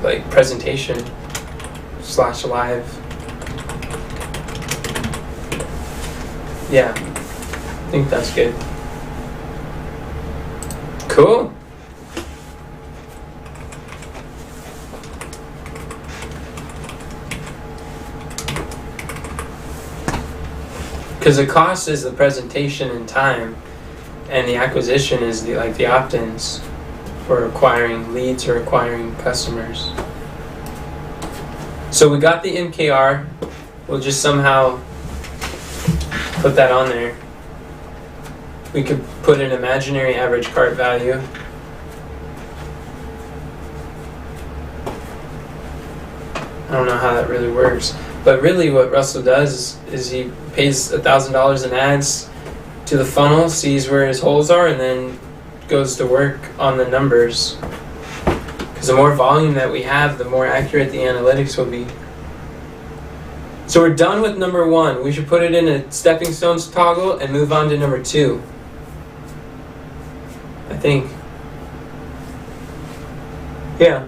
like presentation / live. Yeah, I think that's good. Cool. Because the cost is the presentation and time, and the acquisition is the opt-ins for acquiring leads or acquiring customers. So we got the MKR. We'll just somehow put that on there. We could put an imaginary average cart value. I don't know how that really works. But really what Russell does is he pays $1,000 in ads to the funnel, sees where his holes are, and then goes to work on the numbers. Because the more volume that we have, the more accurate the analytics will be. So we're done with number 1. We should put it in a stepping stones toggle and move on to number 2. I think. Yeah.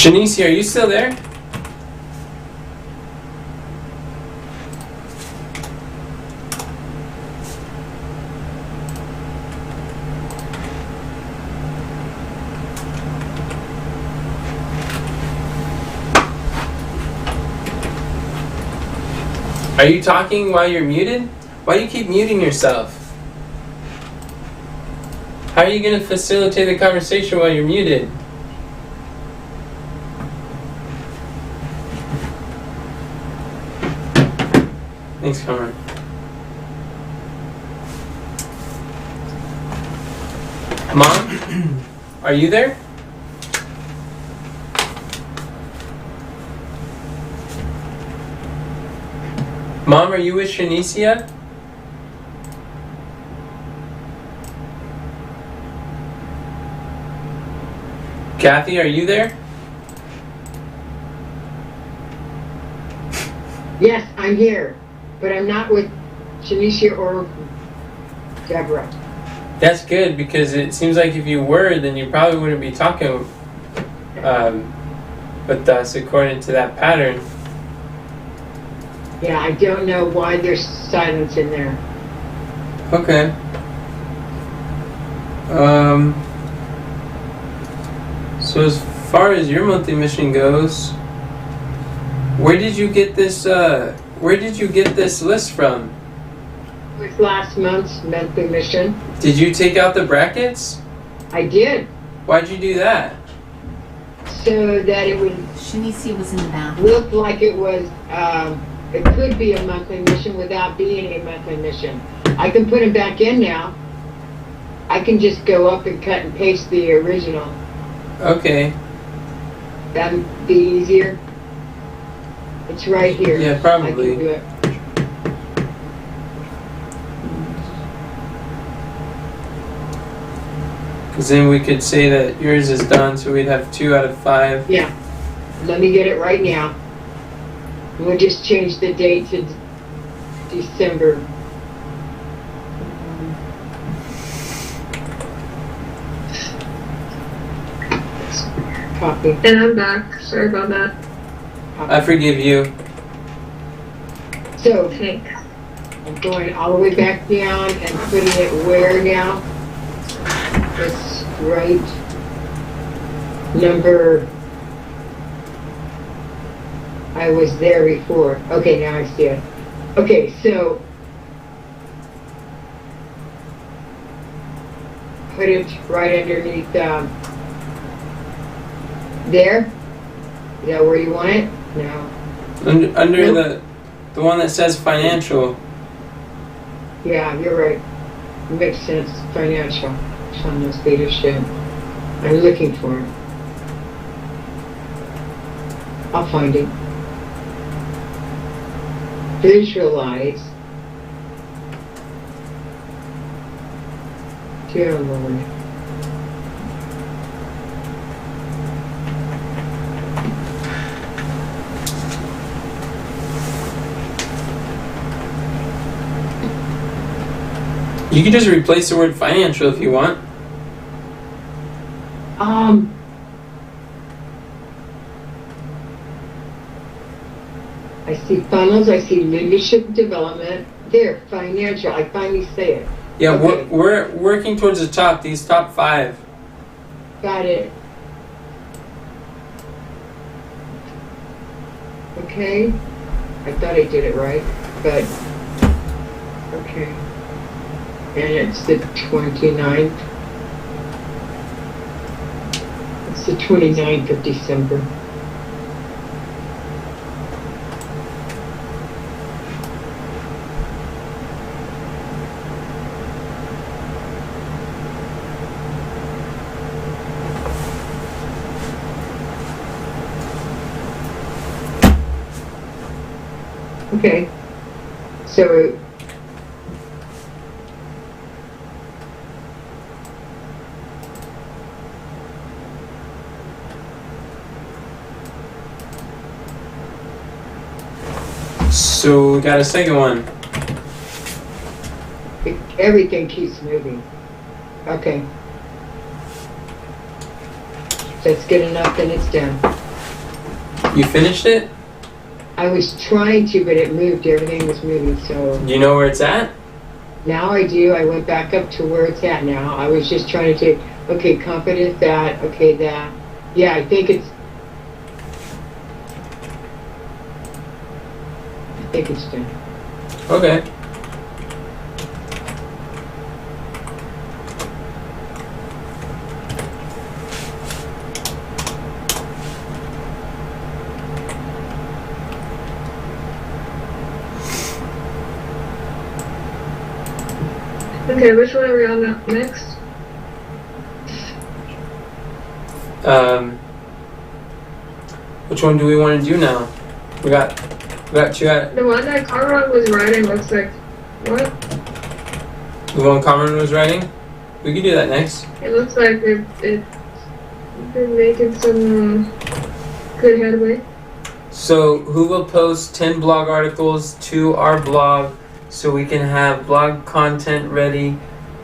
Shanice, are you still there? Are you talking while you're muted? Why do you keep muting yourself? How are you going to facilitate the conversation while you're muted? Thanks, Cameron. Mom, are you there? Mom, are you with Shanicia? Kathy, are you there? Yes, I'm here, but I'm not with Shanicia or Deborah. That's good, because it seems like if you were, then you probably wouldn't be talking with us according to that pattern. Yeah, I don't know why there's silence in there. Okay. So as far as your monthly mission goes, where did you get this list from? It was last month's monthly mission. Did you take out the brackets? I did, Why'd you do that? so that it would Shanice was in the bathroom. look like it was, it could be a monthly mission without being a monthly mission. I can put it back in now. I can just go up and cut and paste the original. Okay. That'd be easier. It's right here. Yeah, I can probably. do it. Because then we could say that yours is done, so we'd have 2 out of 5. Yeah. Let me get it right now. We'll just change the date to December. Copy. And I'm back. Sorry about that. I forgive you. So Thanks. I'm going all the way back down and putting it where now? It's right number. I was there before. Okay, now I see it. Okay, so put it right underneath there. Is that where you want it? No. Under Nope. the one that says financial. Yeah, you're right. Makes sense. Financial. Finance leadership. I'm looking for it. I'll find it. Visualize. Dear Lord. You can just replace the word financial if you want. I see funnels, I see leadership development. There, financial, I finally say it. Yeah, Okay. we're working towards the top. These top 5. Got it. Okay. I thought I did it right, but, okay. And it's the 29th. It's the 29th of December. Okay. So So we got a second one. everything keeps moving. Okay. That's good enough, then it's done. You finished it? I was trying to, but it moved. Everything was moving, so Do you know where it's at? now I do. I went back up to where it's at now. I was just trying to take, okay, confident that, okay, that. Yeah, I think it's done. Okay. Okay, which one are we on next? Which one do we want to do now? We got 2 at. The one that Conrad was writing looks like what? The one Cameron was writing? We can do that next. It looks like it's been making some good headway. So, who will post 10 blog articles to our blog so we can have blog content ready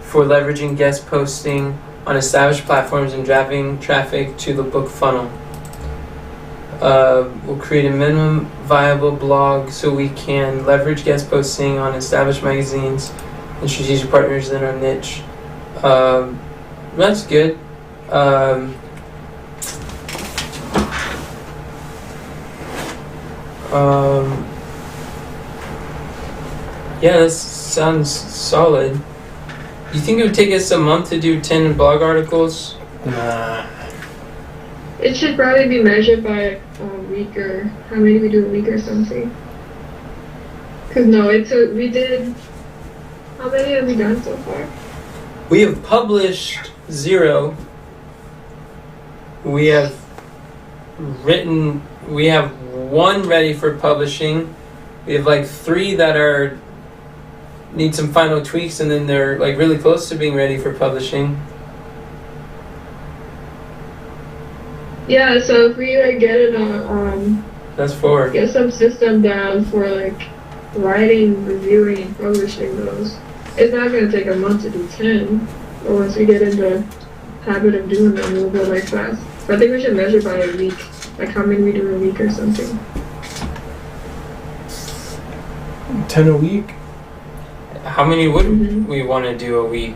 for leveraging guest posting on established platforms and driving traffic to the book funnel. We'll create a minimum viable blog so we can leverage guest posting on established magazines and strategic partners in our niche. That's good. Yeah, this sounds solid. You think it would take us a month to do 10 blog articles? Nah. It should probably be measured by a week, or how many we do a week or something. Cause no, we did, how many have we done so far? We have published 0. We have 1 ready for publishing. We have like 3 that need some final tweaks, and then they're like really close to being ready for publishing. Yeah, so if we like get it on, That's 4. get some system down for like writing, reviewing, and publishing those, it's not gonna take a month to do 10. But once we get into habit of doing them, we'll go like fast. But I think we should measure by a week, like how many we do a week or something. 10 a week? How many would Mhm. we want to do a week?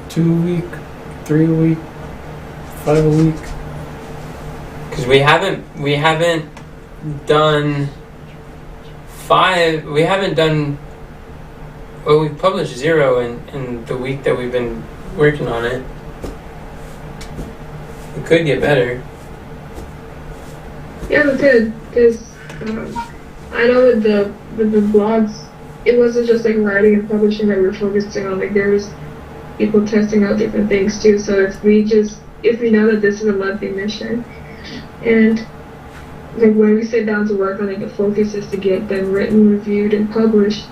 2 a week? 3 a week? 5 a week? Because we haven't done 5. We haven't done. Well, we've published 0 in the week that we've been working on it. It could get better. Yeah, we could, because I know with the blogs, it wasn't just like writing and publishing that we were focusing on. Like there was people testing out different things too. So if we know that this is a monthly mission, and like when we sit down to work on it, the focus is to get them written, reviewed, and published,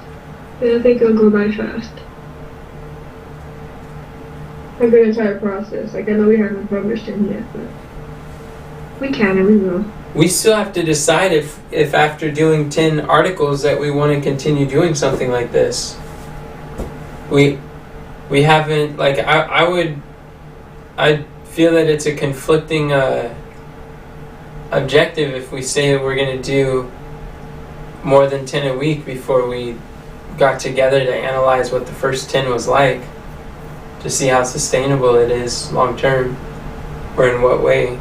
then I think it'll go by fast. Like the entire process. Like I know we haven't published it yet, but we can and we will. We still have to decide if after doing 10 articles that we want to continue doing something like this. We haven't, like, I feel that it's a conflicting objective if we say that we're going to do more than 10 a week before we got together to analyze what the first 10 was like, to see how sustainable it is long term, or in what way.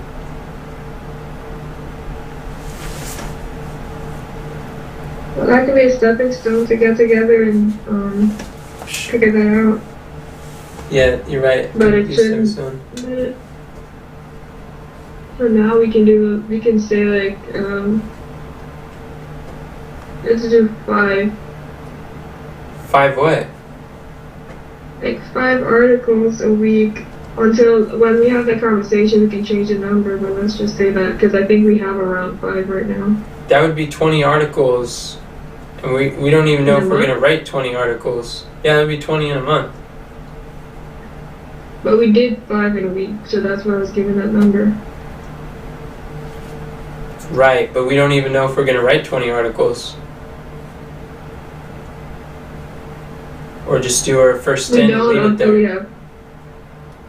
Well, that could be a stepping stone to get together and figure that out. Yeah, you're right. But it You said shouldn't. so. But for now, we can say like let's do 5. 5 what? Like 5 articles a week until when we have that conversation. We can change the number, but let's just say that because I think we have around 5 right now. That would be 20 articles, and we don't even know In a if we're month? going to write 20 articles. Yeah, that would be 20 in a month. But we did 5 in a week, so that's why I was giving that number. Right, but we don't even know if we're going to write 20 articles. Or just do our first 10 We and don't leave it until we there. have.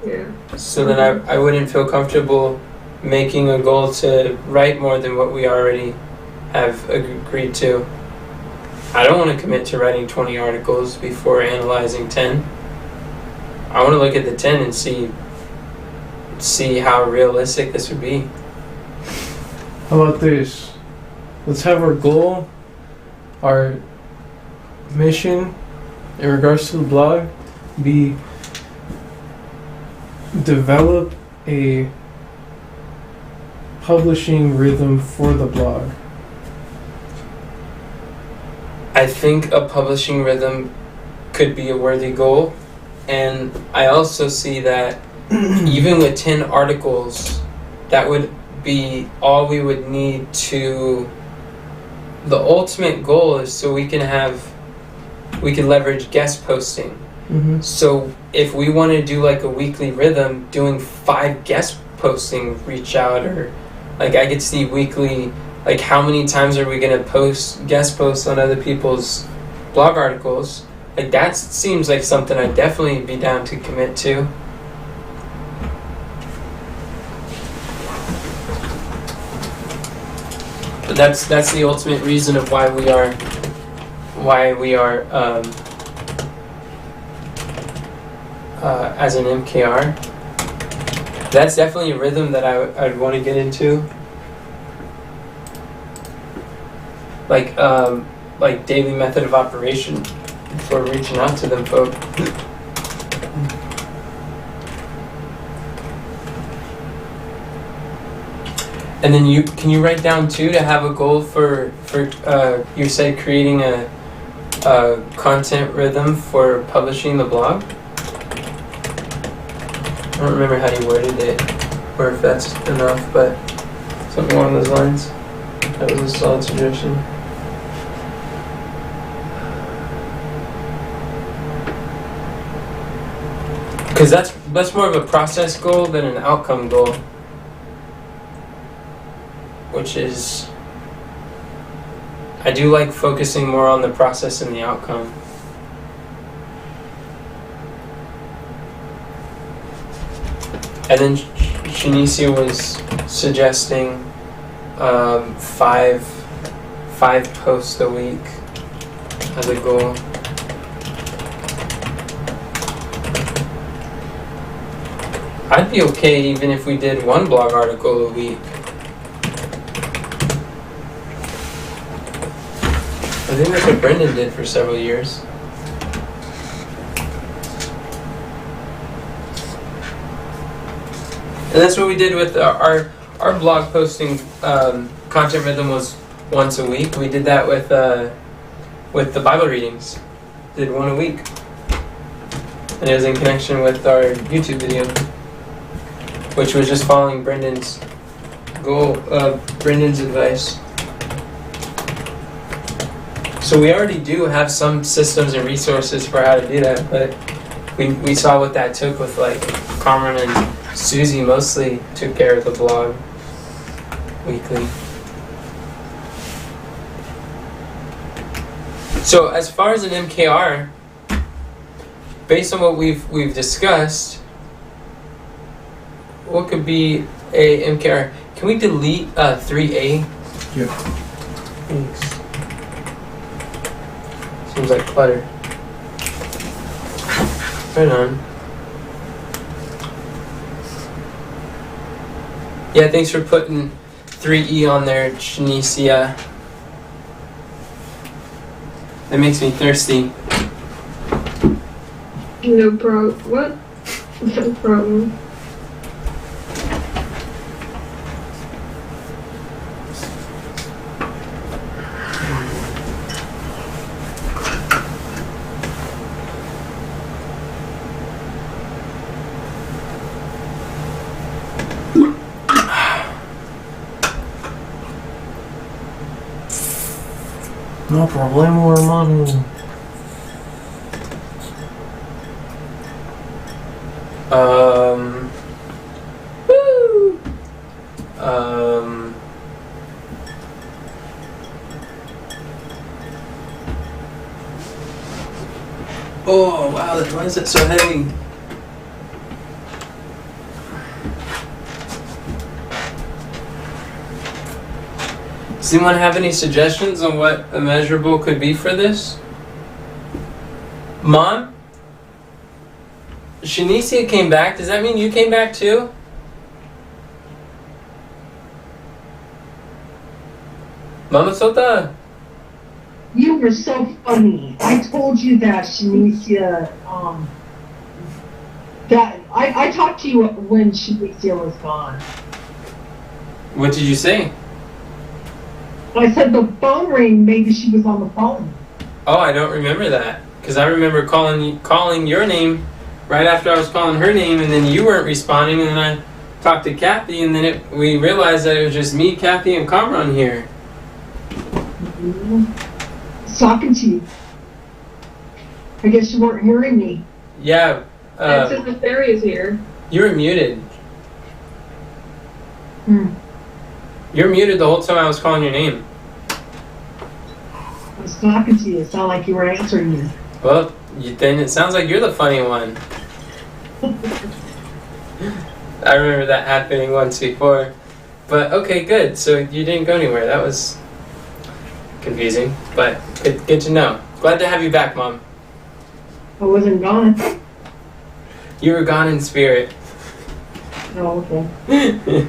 Yeah. So then I wouldn't feel comfortable making a goal to write more than what we already have agreed to. I don't want to commit to writing 20 articles before analyzing 10. I want to look at the 10 and see how realistic this would be. How about this? Let's have our goal, our mission in regards to the blog be develop a publishing rhythm for the blog. I think a publishing rhythm could be a worthy goal, and I also see that even with 10 articles, that would be all we would need to. The ultimate goal is so we can leverage guest posting. Mm-hmm. So if we want to do like a weekly rhythm, doing 5 guest posting reach out, or like I could see weekly, like how many times are we going to guest post on other people's blog articles. Like that seems like something I'd definitely be down to commit to. But that's the ultimate reason of why we are as an MKR. That's definitely a rhythm that I'd want to get into. Like daily method of operation for reaching out to them folk. And then can you write down too to have a goal for you said creating a content rhythm for publishing the blog? I don't remember how you worded it or if that's enough, but something along those lines. That was a solid suggestion. Because that's more of a process goal than an outcome goal, which is, I do like focusing more on the process and the outcome. And then Shanicia was suggesting 5 posts a week as a goal. I'd be okay even if we did 1 blog article a week. I think that's what Brendan did for several years. And that's what we did with our blog posting. Content rhythm was once a week. We did that with the Bible readings. Did 1 a week. And it was in connection with our YouTube video, which was just following Brendan's goal, Brendan's advice. So we already do have some systems and resources for how to do that, but we saw what that took with like Cameron and Susie mostly took care of the blog weekly. So as far as an MKR, based on what we've discussed, what could be a MKR? Can we delete 3A? Yeah. Thanks. Seems like clutter. Right on. Yeah, thanks for putting 3E on there, Shanicia. That makes me thirsty. No problem. What? No problem. No problemo, hermano. Woo! Oh wow, why is it so heavy? Does anyone have any suggestions on what a measurable could be for this? Mom? Shanicia came back. Does that mean you came back too? Mama Sota? You were so funny. I told you that, Shanicia, that I talked to you when Shanicia was gone. What did you say? I said the phone rang, maybe she was on the phone. Oh, I don't remember that. Because I remember calling your name right after I was calling her name, and then you weren't responding, and then I talked to Kathy, and then we realized that it was just me, Kathy, and Kamran here. I was talking to you. I guess you weren't hearing me. Yeah. It says the fairy is here. You were muted. Hmm. You were muted the whole time I was calling your name. I was talking to you. It sounded like you were answering me. Well, then it sounds like you're the funny one. I remember that happening once before. But okay, good. So you didn't go anywhere. That was confusing, but good to know. Glad to have you back, Mom. I wasn't gone. You were gone in spirit. Oh, okay.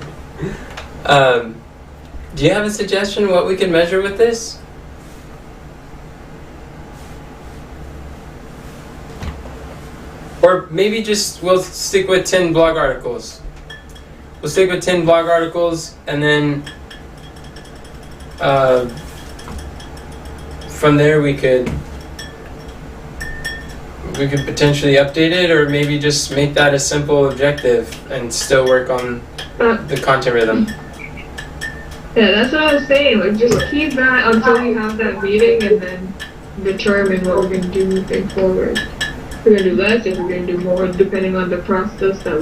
Do you have a suggestion what we can measure with this? Or maybe just we'll stick with 10 blog articles. We'll stick with 10 blog articles, and then from there we could potentially update it, or maybe just make that a simple objective and still work on the content rhythm. Yeah, that's what I was saying. Like, just keep that until we have that meeting, and then determine what we're gonna do moving forward. If we're gonna do less, if we're gonna do more, depending on the process that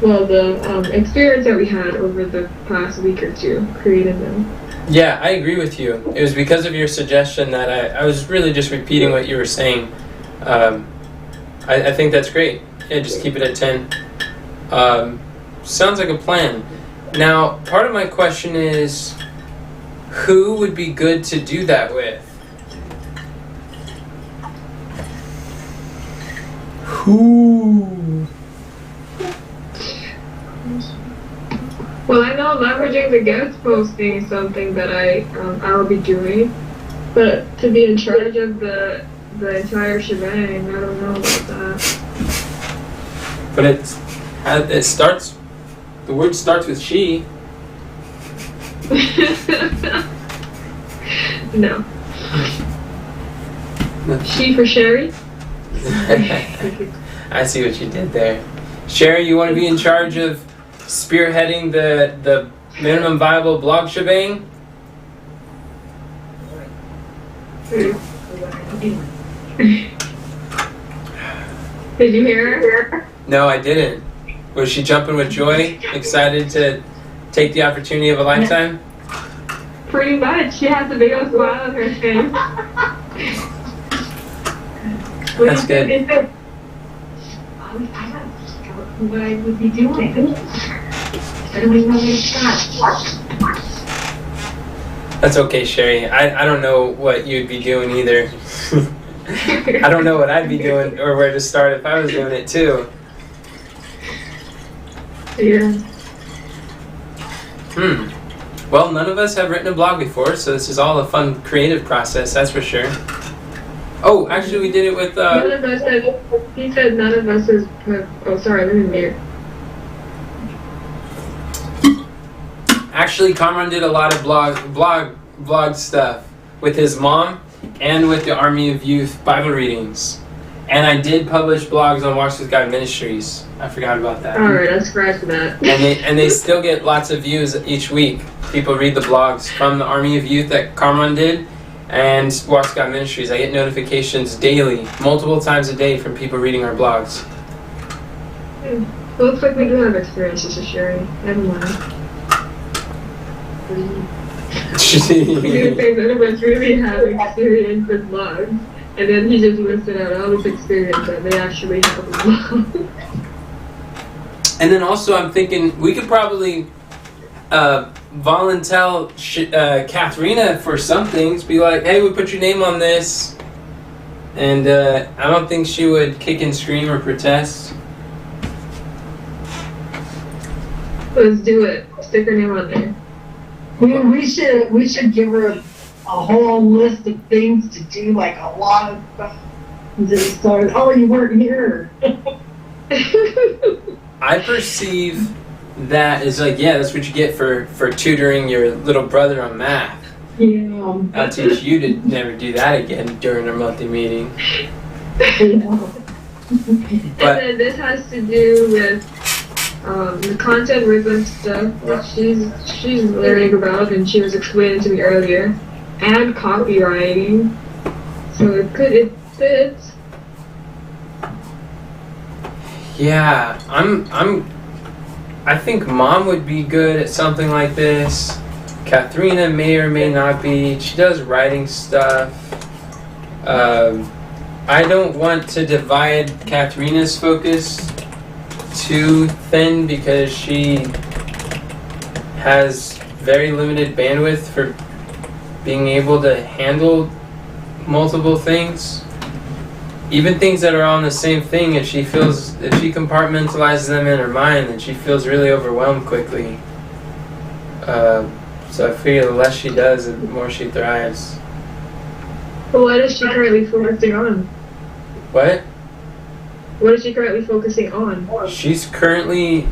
the experience that we had over the past week or two creating them. Yeah, I agree with you. It was because of your suggestion that I was really just repeating what you were saying. I think that's great. Yeah, just keep it at 10. Sounds like a plan. Now, part of my question is, who would be good to do that with? Who? Well, I know leveraging the guest posting is something that I will be doing, but to be in charge of the entire shebang, I don't know about that. But it starts. The word starts with she. No. She for Sherry? I see what you did there. Sherry, you want to be in charge of spearheading the minimum viable blog shebang? Did you hear her? No, I didn't. Was she jumping with joy, excited to take the opportunity of a lifetime? Pretty much. She has a big old smile on her face. That's good. I don't know what I would be doing. I don't even know where to start. That's okay, Sherry. I don't know what you'd be doing either. I don't know what I'd be doing or where to start if I was doing it too. Yeah. Well, none of us have written a blog before, so this is all a fun creative process, that's for sure. Oh, actually we did it with None of us have, he said none of us has, oh sorry, let me mute. Actually, Kamran did a lot of blog stuff with his mom and with the Army of Youth Bible readings. And I did publish blogs on Walks with God Ministries. I forgot about that. Alright, I'll scratch that. And they still get lots of views each week. People read the blogs from the Army of Youth that Kamran did and Walks with God Ministries. I get notifications daily, multiple times a day from people reading our blogs. Looks like we do have experiences with Sherry. Never mind. We do think none of us really have experience with blogs. And then he just listed out all this experience that they actually have with blogs. And then also I'm thinking we could probably volunteer Katharina for some things. Be like, hey, we put your name on this. And I don't think she would kick and scream or protest. Let's do it. Stick her name on there. We should give her a whole list of things to do, like a lot of stuff. And then start, oh, you weren't here. I perceive that as like, yeah, that's what you get for tutoring your little brother on math. Yeah. I'll teach you to never do that again during our monthly meeting. Yeah. And then this has to do with the content rhythm stuff that she's learning about, and she was explaining to me earlier, and copywriting. So it fits. Yeah, I think Mom would be good at something like this. Katharina may or may not be. She does writing stuff. I don't want to divide Katharina's focus too thin because she has very limited bandwidth for being able to handle multiple things. Even things that are on the same thing, if she compartmentalizes them in her mind, then she feels really overwhelmed quickly. So I figure the less she does, the more she thrives. But what is she currently focusing on? What? What is she currently focusing on? She's currently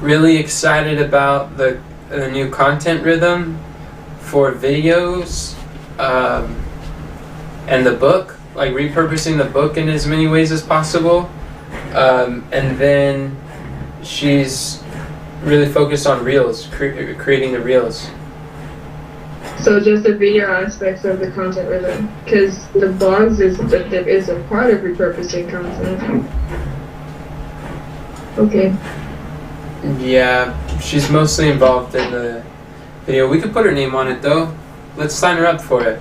really excited about the new content rhythm for videos, and the book, like repurposing the book in as many ways as possible. And then she's really focused on reels, creating the reels. So just the video aspects of the content rhythm, because the blogs is a part of repurposing content. Okay. Yeah, she's mostly involved in the video. We could put her name on it though. Let's sign her up for it.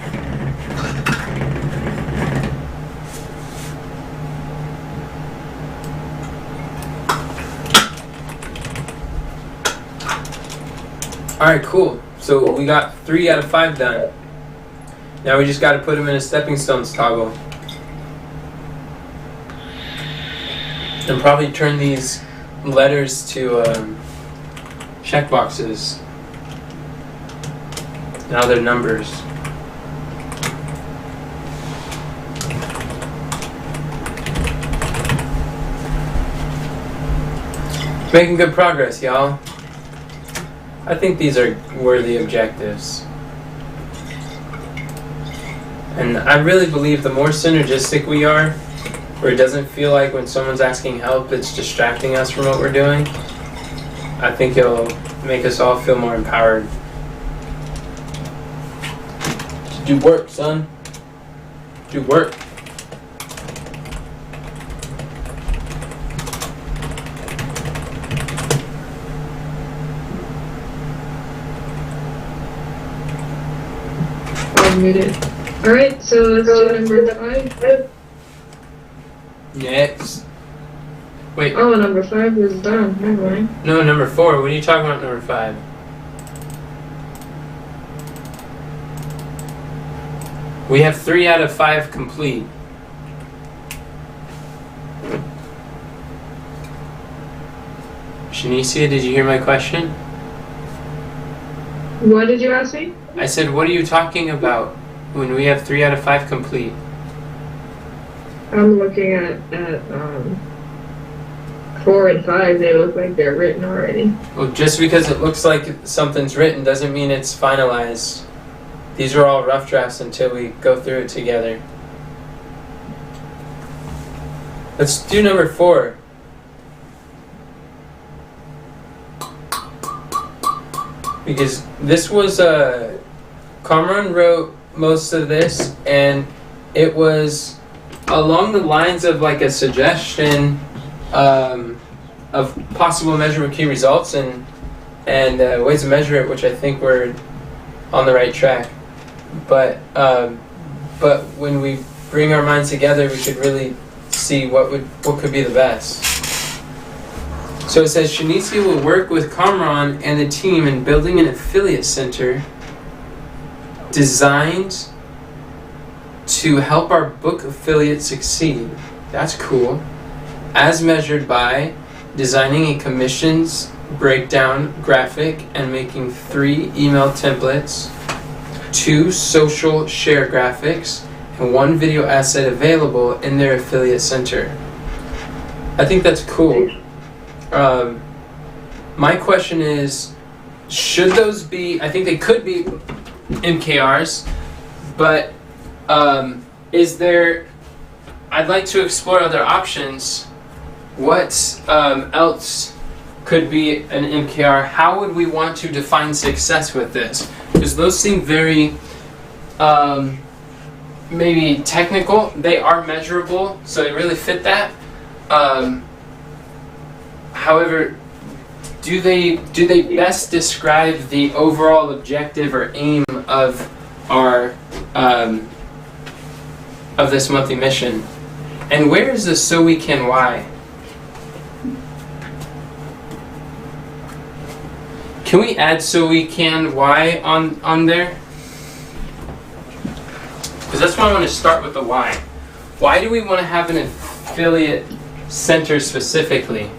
Alright, cool. So we got 3 out of 5 done. Now we just got to put them in a stepping stones toggle. And probably turn these letters to checkboxes. Now they're numbers. Making good progress, y'all. I think these are worthy objectives. And I really believe the more synergistic we are, where it doesn't feel like when someone's asking help, it's distracting us from what we're doing, I think it'll make us all feel more empowered. Just do work, son. Do work. Muted. Alright, so let's do number 5. Next. Wait. Oh, number 5 is done. Never mind. No, number 4. What are you talking about, number 5? We have 3 out of 5 complete. Shanicia, did you hear my question? What did you ask me? I said, what are you talking about when we have 3 out of 5 complete? I'm looking at 4 and 5. They look like they're written already. Well, just because it looks like something's written doesn't mean it's finalized. These are all rough drafts until we go through it together. Let's do number 4. Because this was Kamran wrote most of this, and it was along the lines of like a suggestion of possible measurable key results and ways to measure it, which I think we're on the right track. But when we bring our minds together, we could really see what could be the best. So it says Shanicia will work with Kamran and the team in building an affiliate center designed to help our book affiliates succeed. That's cool. As measured by designing a commissions breakdown graphic and making 3 email templates, 2 social share graphics, and 1 video asset available in their affiliate center. I think that's cool. My question is, should those be, I think they could be MKRs, but I'd like to explore other options. What else could be an MKR? How would we want to define success with this? Because those seem very maybe technical. They are measurable, so they really fit that. However, do they best describe the overall objective or aim of our of this monthly mission? And where is the so we can why? Can we add so we can why on there? Because that's why I want to start with the why. Why do we want to have an affiliate center specifically?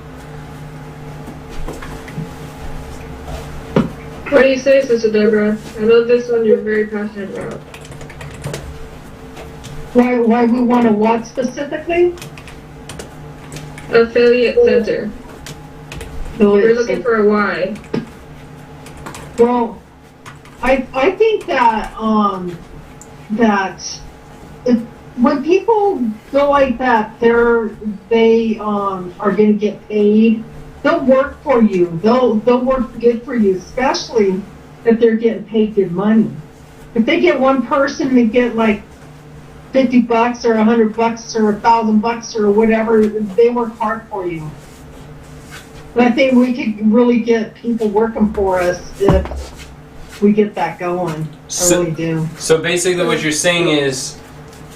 What do you say, Sister Deborah? I know this one you're very passionate about. Why we want to what specifically? Affiliate center. We're looking for a why. Well, I think that that if, when people go like that, they are going to get paid. They'll work for you. They'll work good for you, especially if they're getting paid good money. If they get one person to get like $50 or $100 or $1,000 or whatever, they work hard for you. But I think we could really get people working for us if we get that going. I really do. So basically what you're saying is,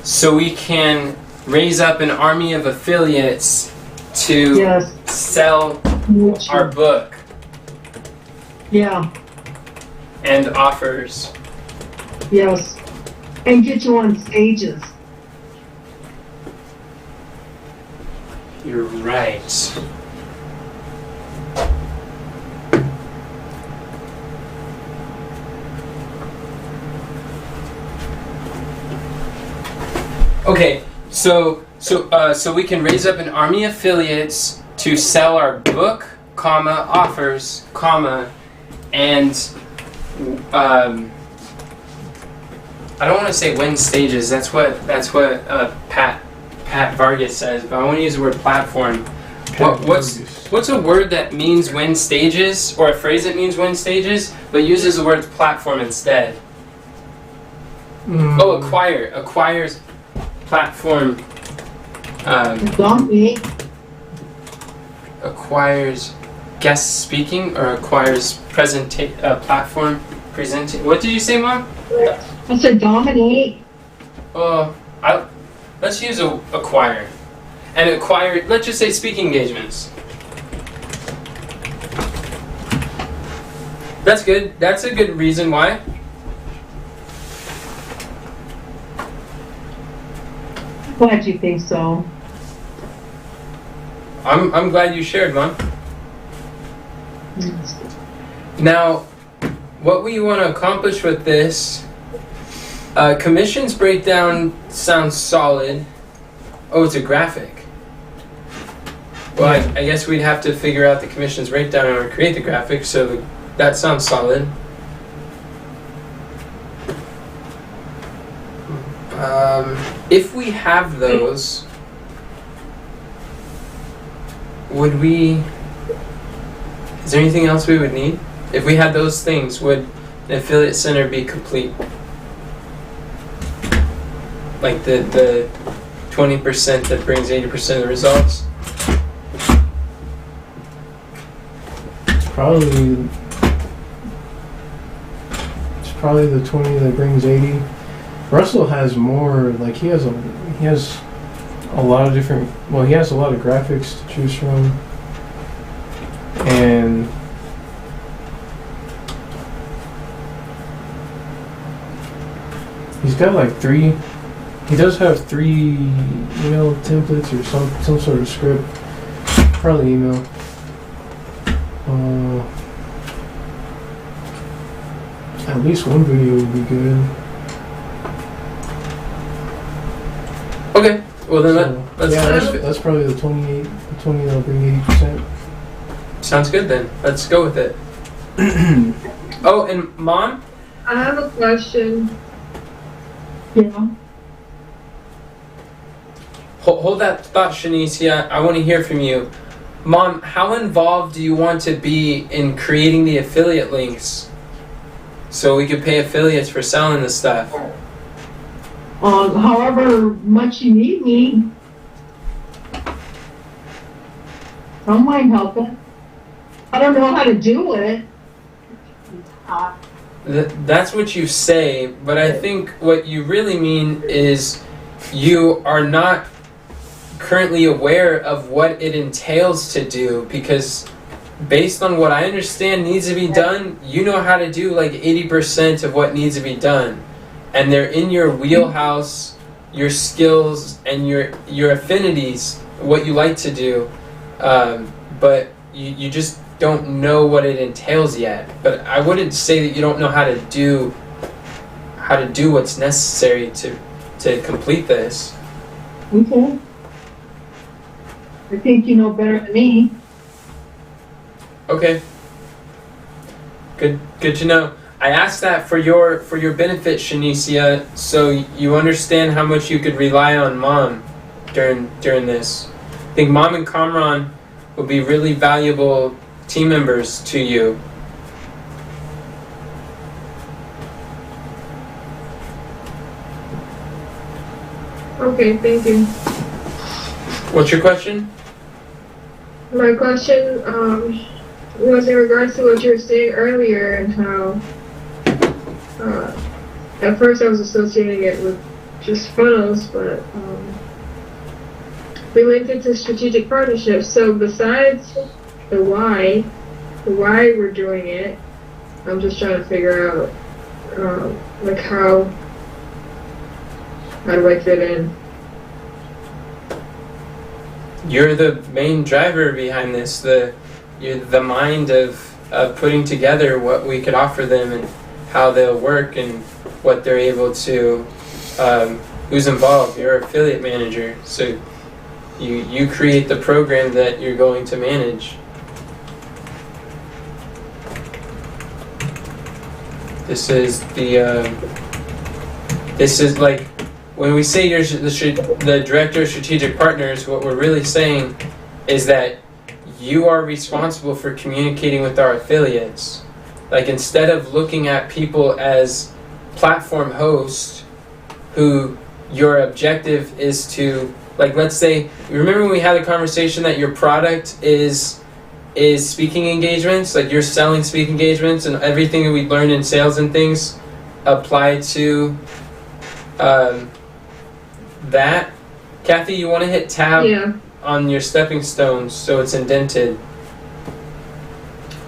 so we can raise up an army of affiliates to Yes. sell our book Yeah. and offers. Yes. And get you on stages. You're right. Okay, so we can raise up an army of affiliates to sell our book, comma, offers, comma, and I don't want to say win stages. That's what Pat Vargas says, but I want to use the word platform. What's a word that means win stages, or a phrase that means win stages, but uses the word platform instead? Oh, acquires platform. Donkey. Acquires guest speaking, or acquires platform presenting. What did you say, Mom? I said dominate. Let's use acquire. And acquire, let's just say speaking engagements. That's good. That's a good reason why. Glad you think so. I'm glad you shared, Mom. Now, what we want to accomplish with this, commissions breakdown sounds solid. Oh, it's a graphic. Well, I guess we'd have to figure out the commissions breakdown or create the graphic, so that sounds solid. If we have those, is there anything else we would need? If we had those things, would an affiliate center be complete? Like the 20% that brings 80% of the results? It's probably the 20 that brings 80. Russell has more, like he has a lot of different, well, he has a lot of graphics to choose from. And he's got like he does have 3 email templates or some sort of script. Probably email. At least one video would be good. Okay, well then let's that's probably the 20 that'll bring 80%. Sounds good then. Let's go with it. Oh, and Mom? I have a question. Yeah. Hold that thought, Shanicia. I want to hear from you. Mom, how involved do you want to be in creating the affiliate links so we could pay affiliates for selling this stuff? However much you need me. Don't mind helping. I don't know how to do it. That's what you say, but I think what you really mean is you are not currently aware of what it entails to do, because based on what I understand needs to be done, you know how to do like 80% of what needs to be done. And they're in your wheelhouse, your skills and your affinities, what you like to do. But you just don't know what it entails yet. But I wouldn't say that you don't know how to do what's necessary to complete this. Okay. I think you know better than me. Okay. Good to know. I asked that for your benefit, Shanicia, so you understand how much you could rely on Mom during this. I think Mom and Kamran will be really valuable team members to you. Okay, thank you. What's your question? My question was in regards to what you were saying earlier and how at first I was associating it with just funnels, but we linked it to strategic partnerships. So besides the why we're doing it, I'm just trying to figure out like how do I fit in? You're the main driver behind this. You're the mind of putting together what we could offer them and how they'll work and what they're able to, who's involved. You're an affiliate manager, so you create the program that you're going to manage. This is like, when we say you're the director of strategic partners, what we're really saying is that you are responsible for communicating with our affiliates. Like, instead of looking at people as platform hosts who your objective is to, like, let's say, remember when we had a conversation that your product is speaking engagements, like you're selling speaking engagements, and everything that we learned in sales and things apply to that. Kathy, you want to hit tab on your stepping stones so it's indented.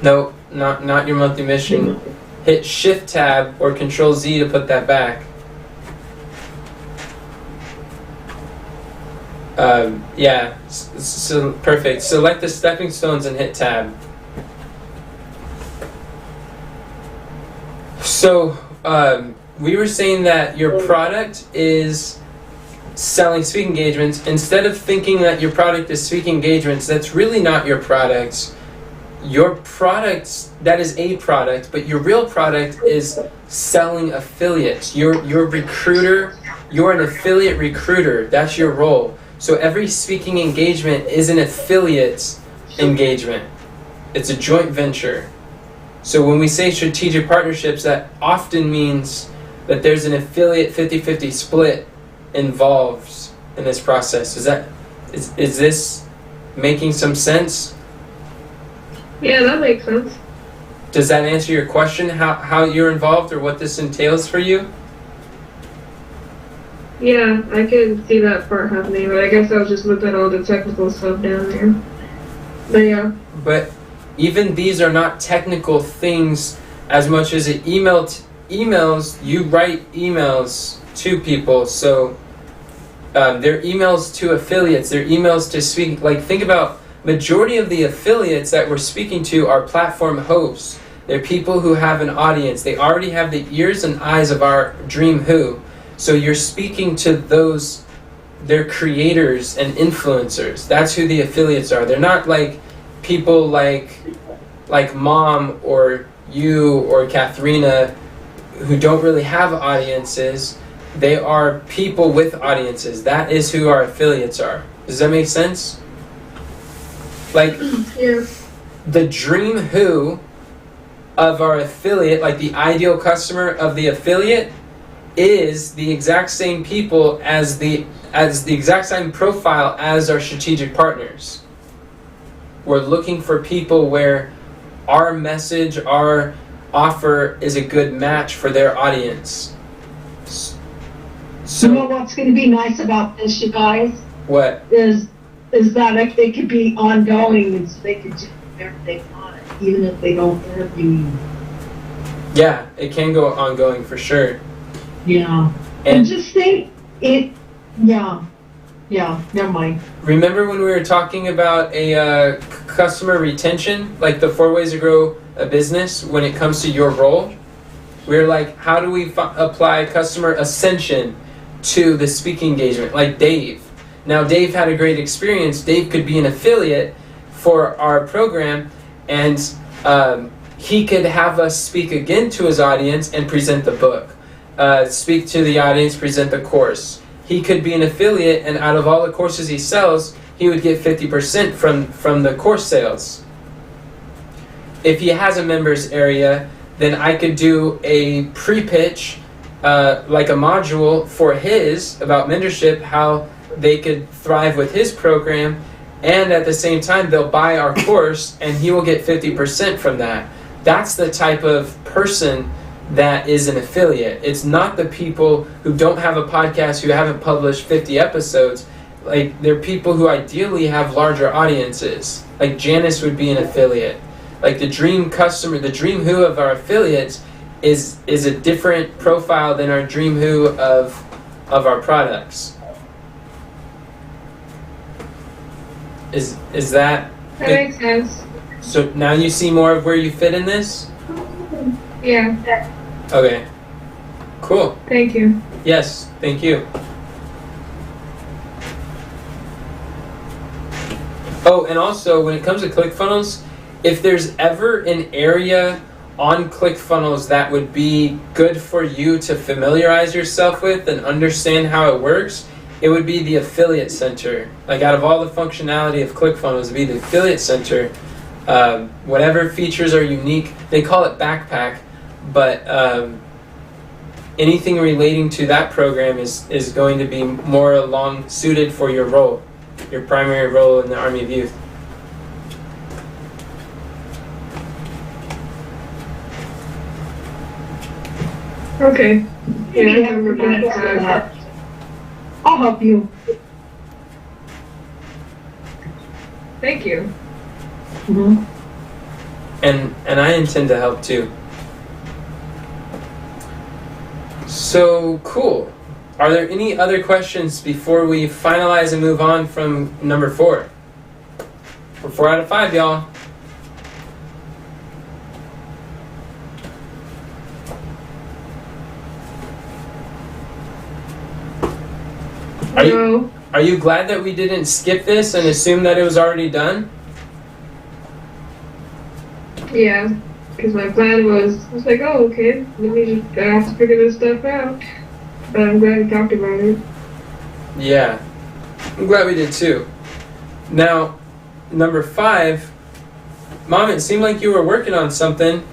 No, not your monthly mission. Hit Shift tab or Control Z to put that back. Yeah, so perfect. Select the stepping stones and hit tab. So we were saying that your product is selling speaking engagements. Instead of thinking that your product is speaking engagements, that's really not your product. Your product, that is a product, but your real product is selling affiliates. You're a recruiter. You're an affiliate recruiter. That's your role. So every speaking engagement is an affiliate engagement. It's a joint venture. So when we say strategic partnerships, that often means that there's an affiliate 50-50 split involved in this process. Is this making some sense? Yeah, that makes sense. Does that answer your question, how you're involved or what this entails for you? Yeah, I can see that part happening, but I guess I was just looking at all the technical stuff down there. But yeah. But even these are not technical things as much as emails. You write emails to people, so they're emails to affiliates, they're emails to speak. Like, think about majority of the affiliates that we're speaking to are platform hosts. They're people who have an audience. They already have the ears and eyes of our Dream Who. So you're speaking to those, they're creators and influencers. That's who the affiliates are. They're not like people like Mom or you or Katharina who don't really have audiences. They are people with audiences. That is who our affiliates are. Does that make sense? Like, Yeah. the Dream Who of our affiliate, like the ideal customer of the affiliate, is the exact same people as the exact same profile as our strategic partners. We're looking for people where our message, our offer is a good match for their audience. So You know what's going to be nice about this, you guys, what? is that it could be ongoing, and so they could do whatever they want, even if they don't interview you. Yeah, it can go ongoing for sure. Yeah. And And just think, yeah, never mind. remember when we were talking about a customer retention, like the 4 ways to grow a business when it comes to your role? We were like, how do we apply customer ascension to the speaking engagement? Like Dave. Now, Dave had a great experience. Dave could be an affiliate for our program, and he could have us speak again to his audience and present the book. Speak to the audience, present the course. He could be an affiliate, and out of all the courses he sells, he would get 50% from the course sales. If he has a members area, then I could do a pre-pitch, like a module for his about mentorship, how they could thrive with his program, and at the same time they'll buy our course and he will get 50% from that. That's the type of person that is an affiliate. It's not the people who don't have a podcast, who haven't published 50 episodes. Like, they're people who ideally have larger audiences. Like Janice would be an affiliate. Like the dream customer, the dream who of our affiliates is a different profile than our dream who of our products. Is that That makes sense. so? Now you see more of where you fit in this? Yeah, Okay. Cool. thank you. Yes, thank you. Oh, and also when it comes to ClickFunnels, if there's ever an area on ClickFunnels that would be good for you to familiarize yourself with and understand how it works, it would be the Affiliate Center. Like, out of all the functionality of ClickFunnels, it would be the Affiliate Center. Whatever features are unique, they call it Backpack, but anything relating to that program is going to be more along suited for your role, your primary role in the Army of Youth. Okay. Maybe Yeah, I have remember to that. do that. I'll help you. Thank you. Mm-hmm. And I intend to help too. So cool. Are there any other questions before we finalize and move on from number 4? We're 4 out of 5, y'all. No. Are you glad that we didn't skip this and assume that it was already done? Yeah. Because my plan was, I was like, oh, okay, let me just, I have to figure this stuff out. But I'm glad we talked about it. Yeah. I'm glad we did too. Now, number 5, Mom, it seemed like you were working on something.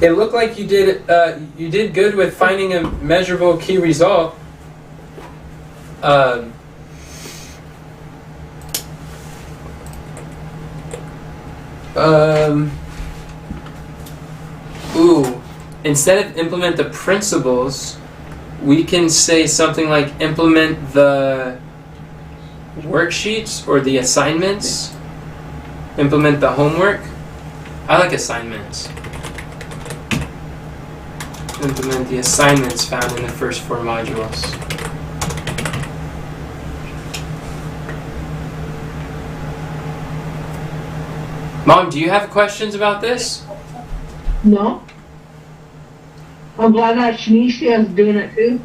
It looked like you did good with finding a measurable key result. Instead of implement the principles, we can say something like implement the worksheets or the assignments. Implement the homework. I like assignments. Implement the assignments found in the first 4 modules. Mom, do you have questions about this? No? I'm glad that Shanisha is doing it too.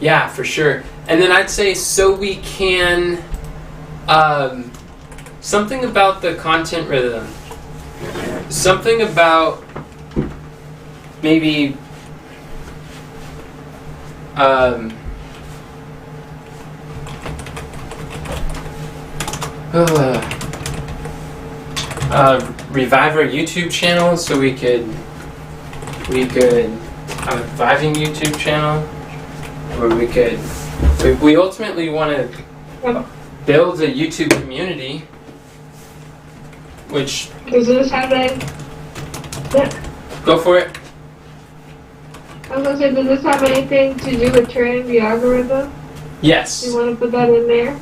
Yeah, for sure. And then I'd say so we can, something about the content rhythm. Something about maybe, revive our YouTube channel so we could have a reviving YouTube channel, or we ultimately want to build a YouTube community. which Does this have a? go for it. I was gonna say, does this have anything to do with training the algorithm? Do Yes. you want to put that in there?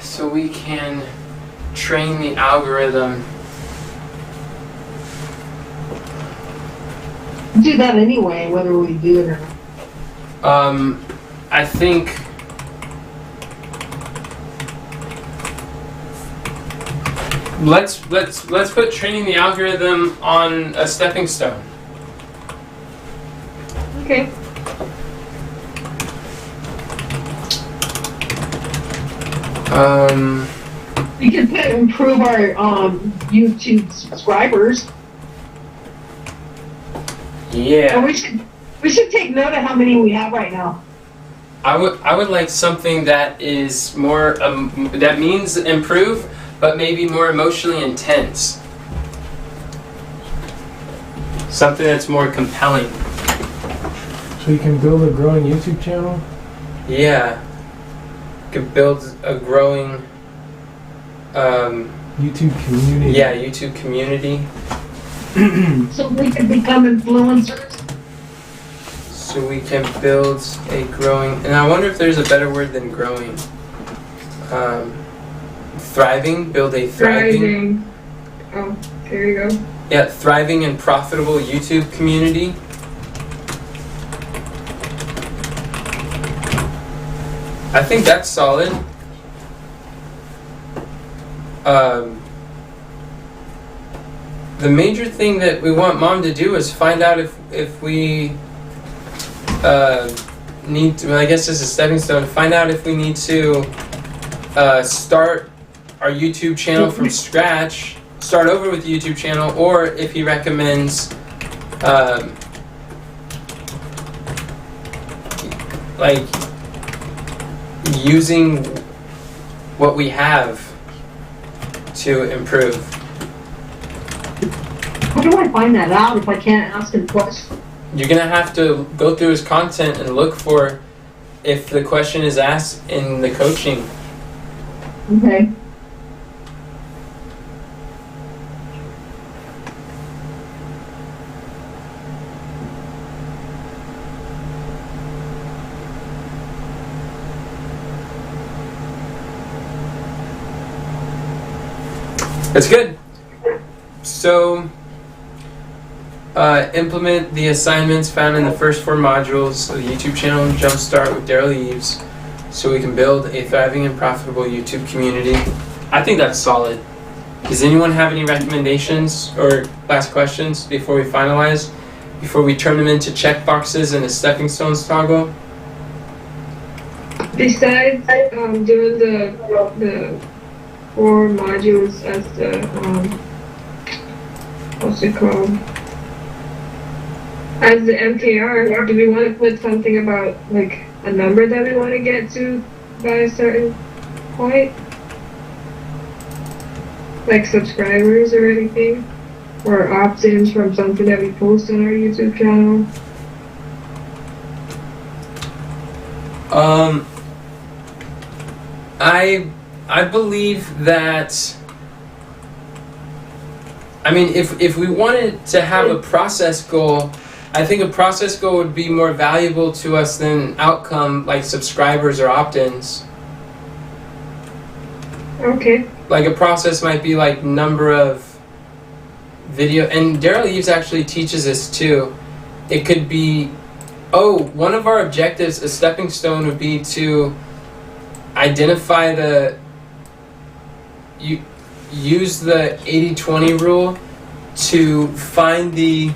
So we can train the algorithm. Do that anyway, whether we do it or not. I think let's put training the algorithm on a stepping stone. Okay. We could improve our YouTube subscribers. Yeah. And we should take note of how many we have right now. I would like something that is more that means improve, but maybe more emotionally intense. Something that's more compelling. So you can build a growing YouTube channel? Yeah. Could build a growing YouTube community? yeah, YouTube community. So we could become influencers. So we can build a growing, and I wonder if there's a better word than growing. Thriving, build a thriving. Oh, there you go. Yeah, thriving and profitable YouTube community. I think that's solid. The major thing that we want Mom to do is find out if we need to, well, I guess as a stepping stone, find out if we need to start our YouTube channel from scratch, start over with the YouTube channel, or if he recommends like using what we have to improve. How do I find that out if I can't ask him questions? You're gonna have to go through his content and look for if the question is asked in the coaching. Okay. That's good. So, implement the assignments found in the first 4 modules of the YouTube channel and Jumpstart with Daryl Eves so we can build a thriving and profitable YouTube community. I think that's solid. Does anyone have any recommendations or last questions before we finalize? Before we turn them into check boxes and a stepping stones toggle? Besides doing the 4 modules as the what's it called? As the MKR, do we want to put something about like a number that we want to get to by a certain point? Like subscribers or anything? Or opt-ins from something that we post on our YouTube channel? I believe that, I mean, if we wanted to have a process goal, I think a process goal would be more valuable to us than outcome like subscribers or opt-ins. Okay. Like a process might be like number of video, and Daryl Eves actually teaches this too. It could be, one of our objectives, a stepping stone would be to identify use the 80-20 rule to find the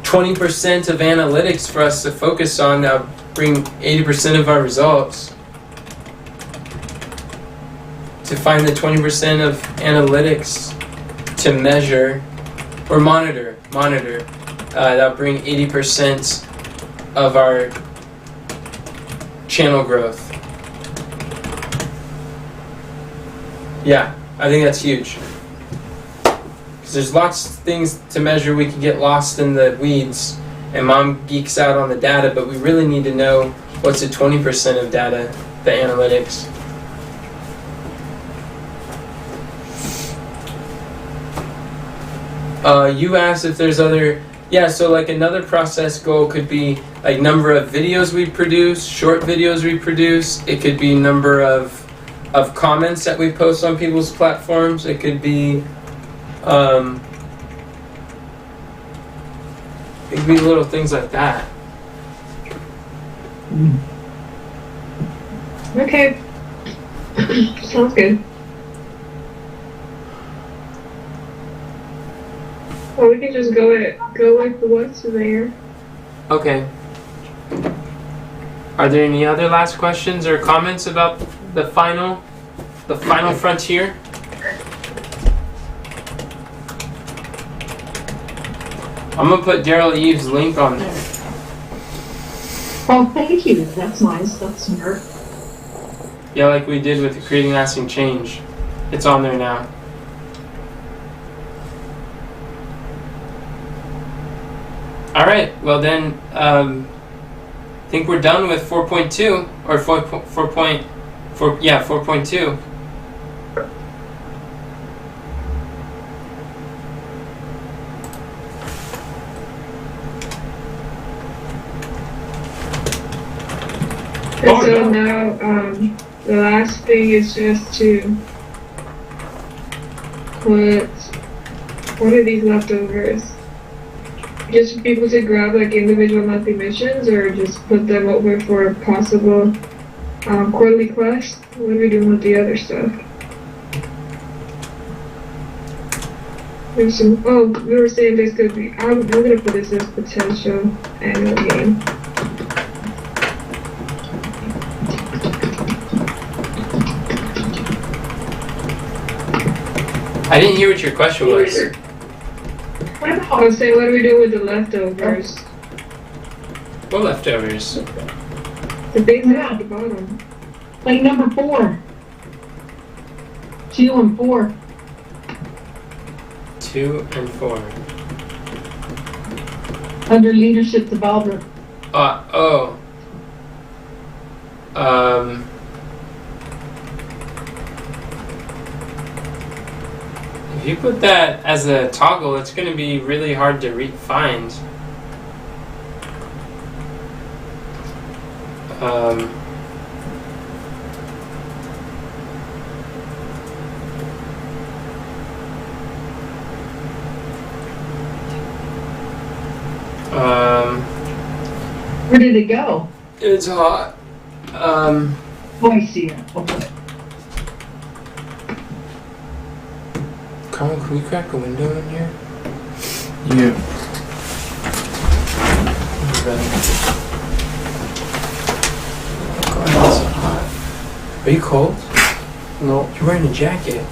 20% of analytics for us to focus on that bring 80% of our results. To find the 20% of analytics to measure or monitor that'll bring 80% of our channel growth. Yeah, I think that's huge. Because there's lots of things to measure. We can get lost in the weeds, and Mom geeks out on the data, but we really need to know what's the 20% of data, the analytics. You asked if there's other. Yeah, so like another process goal could be like number of videos we produce, short videos we produce. It could be number of comments that we post on people's platforms. It could be little things like that. Okay. Sounds good. Well, we can just go with what's there. Okay. Are there any other last questions or comments about the final frontier? I'm gonna put Daryl Eves' link on there. Oh, thank you. That's nice. That's smart. Yeah, like we did with the Creating Lasting Change. It's on there now. All right. Well then, I think we're done with 4.2 or 4.4. Yeah, 4.2. And so now, the last thing is just to put, what are these leftovers? Just for people to grab like individual monthly missions, or just put them over for a possible quarterly quest? What are we doing with the other stuff? There's some, oh, we were saying this could be, I'm gonna put this as potential annual game. I didn't hear what your question was. What I about was saying, what do we do with the leftovers? What leftovers? The big one at the bottom. like number 4? 2 and 4. 2 and 4. Under leadership development. Oh. If you put that as a toggle, it's going to be really hard to find. Where did it go? It's hot. Oh, I see it. Okay. Carl, can we crack a window in here? Yeah. God, it's so hot. Are you cold? No. You're wearing a jacket.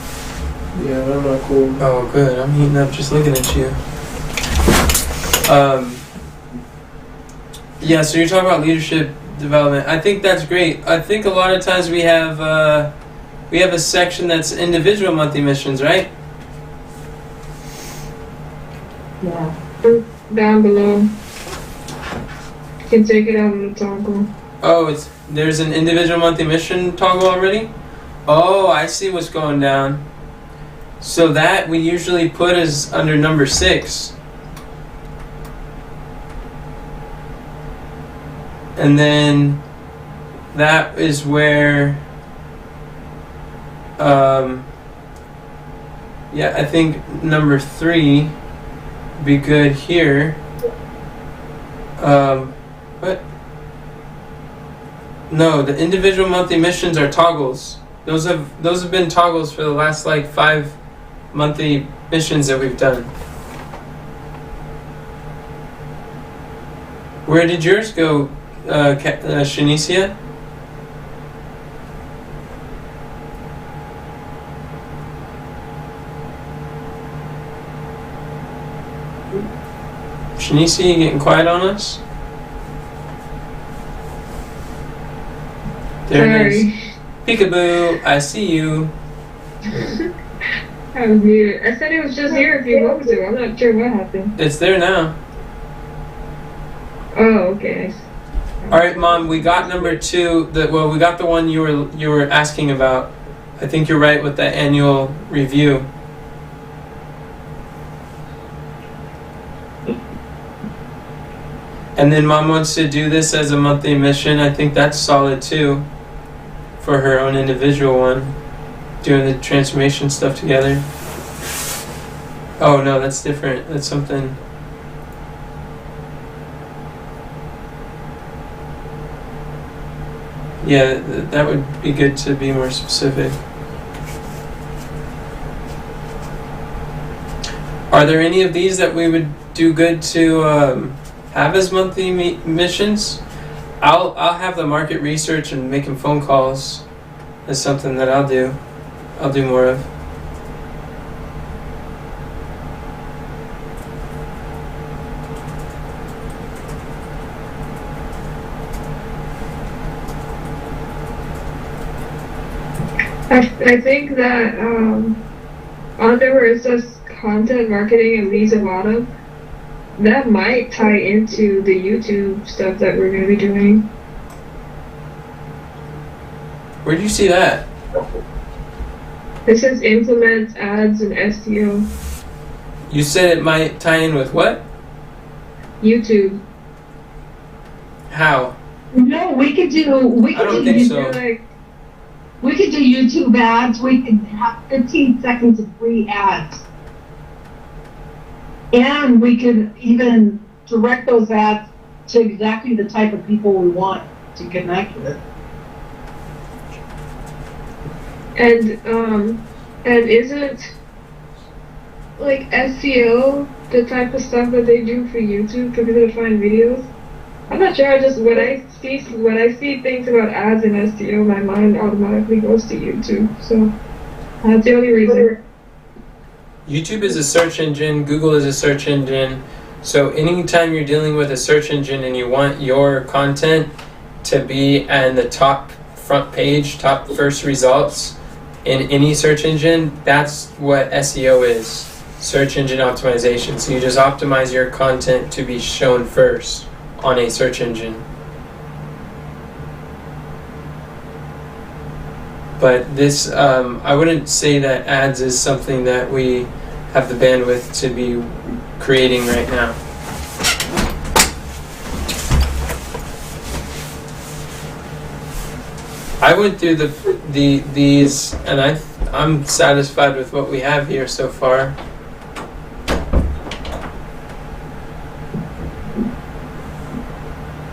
Yeah, I'm not cool. Oh, good. I'm heating up just looking at you. Yeah, so you're talking about leadership development. I think that's great. I think a lot of times we have a section that's individual monthly missions, right? Yeah. Down below. You can take it out of the toggle. Oh, there's an individual monthly mission toggle already? Oh, I see what's going down. So that we usually put as under number 6. And then that is where yeah, I think number 3 would be good here. What? No, the individual monthly missions are toggles. Those have been toggles for the last like 5 monthly missions that we've done. Where did yours go, Shanicia? Shanicia, you getting quiet on us? There it is. Peekaboo, I see you. I was muted. I said it was just here a few moments ago. I'm not sure what happened. It's there now. Oh, okay. All right, Mom. We got number 2. We got the one you were asking about. I think you're right with the annual review. And then Mom wants to do this as a monthly mission. I think that's solid too, for her own individual one, doing the transformation stuff together. Oh no, that's different. That's something. Yeah, that would be good to be more specific. Are there any of these that we would do good to have as monthly missions? I'll have the market research and making phone calls is something that I'll do. I'll do more of. I think that under where it says content marketing and leads of autumn, that might tie into the YouTube stuff that we're going to be doing. Where do you see that? It says implement ads and SEO. You said it might tie in with what? YouTube. How? No, we could do I don't think so. we could do YouTube ads. We could have 15 seconds of free ads. And we could even direct those ads to exactly the type of people we want to connect with. And isn't like SEO the type of stuff that they do for YouTube for people to find videos? I'm not sure. When I see things about ads and SEO, my mind automatically goes to YouTube. So that's the only reason. YouTube is a search engine, Google is a search engine. So anytime you're dealing with a search engine and you want your content to be in the top front page, top first results in any search engine, that's what SEO is, search engine optimization. So you just optimize your content to be shown first on a search engine. But this, I wouldn't say that ads is something that we have the bandwidth to be creating right now. I went through these, and I'm satisfied with what we have here so far.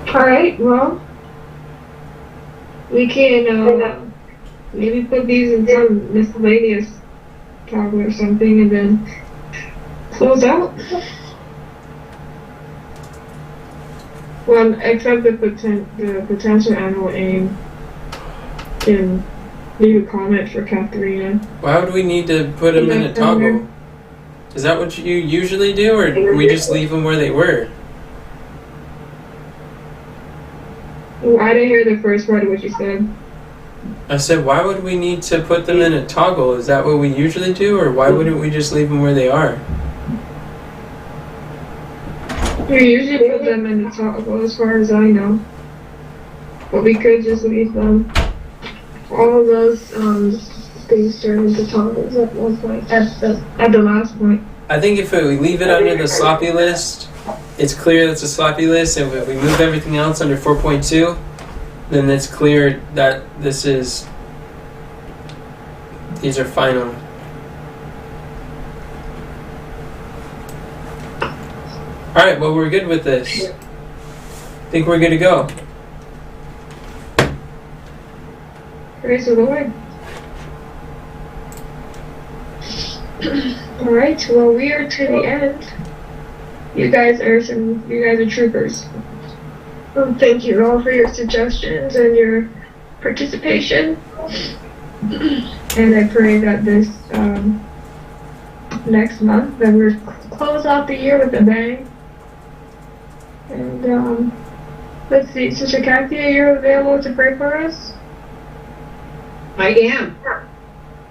All right. Well, we can maybe put these in some miscellaneous toggle or something, and then close out. Well, except the potential annual aim can leave a comment for Katharina. Why would we need to put them in a toggle? Is that what you usually do, or do we just leave them where they were? Well, I didn't hear the first part of what you said. I said, why would we need to put them in a toggle? Is that what we usually do, or why wouldn't we just leave them where they are? We usually put them in the toggle, as far as I know. But we could just leave them. All of those things turned into toggles at one point, at the last point. I think if we leave it under the sloppy list, it's clear that's a sloppy list, and if we move everything else under 4.2, then it's clear that these are final. Alright, well, we're good with this. I think we're good to go. Praise the Lord. Alright, well, we are to the end. You guys are troopers. Thank you all for your suggestions and your participation. And I pray that this next month that we're close out the year with a bang. And let's see, Sister Kathy, are you available to pray for us? I am.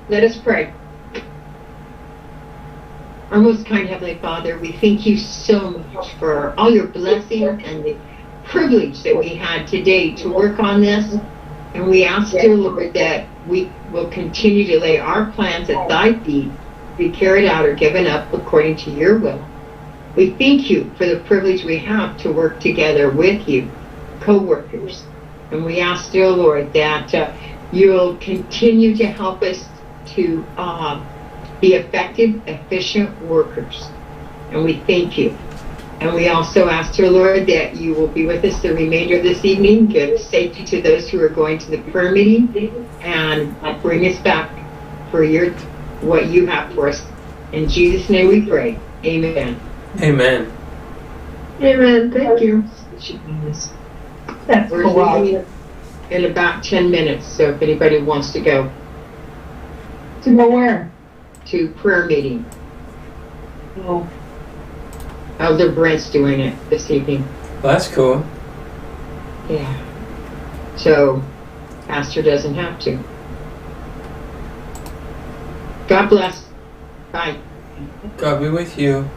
Let us pray. Our most kind Heavenly Father, we thank you so much for all your blessings and the privilege that we had today to work on this. And we ask, dear Lord, that we will continue to lay our plans at thy feet, be carried out or given up according to your will. We thank you for the privilege we have to work together with you, co-workers. And we ask, dear Lord, that you'll continue to help us to be effective, efficient workers. And we thank you. And we also ask, dear Lord, that you will be with us the remainder of this evening, give safety to those who are going to the prayer meeting, and bring us back for what you have for us. In Jesus' name we pray. Amen. Amen. Amen. Thank you. That's We're cool. leaving in about 10 minutes, so if anybody wants to go To go where? to prayer meeting, Oh, Elder Brent's doing it this evening. Well, that's cool. Yeah. So, Pastor doesn't have to. God bless. Bye. God be with you.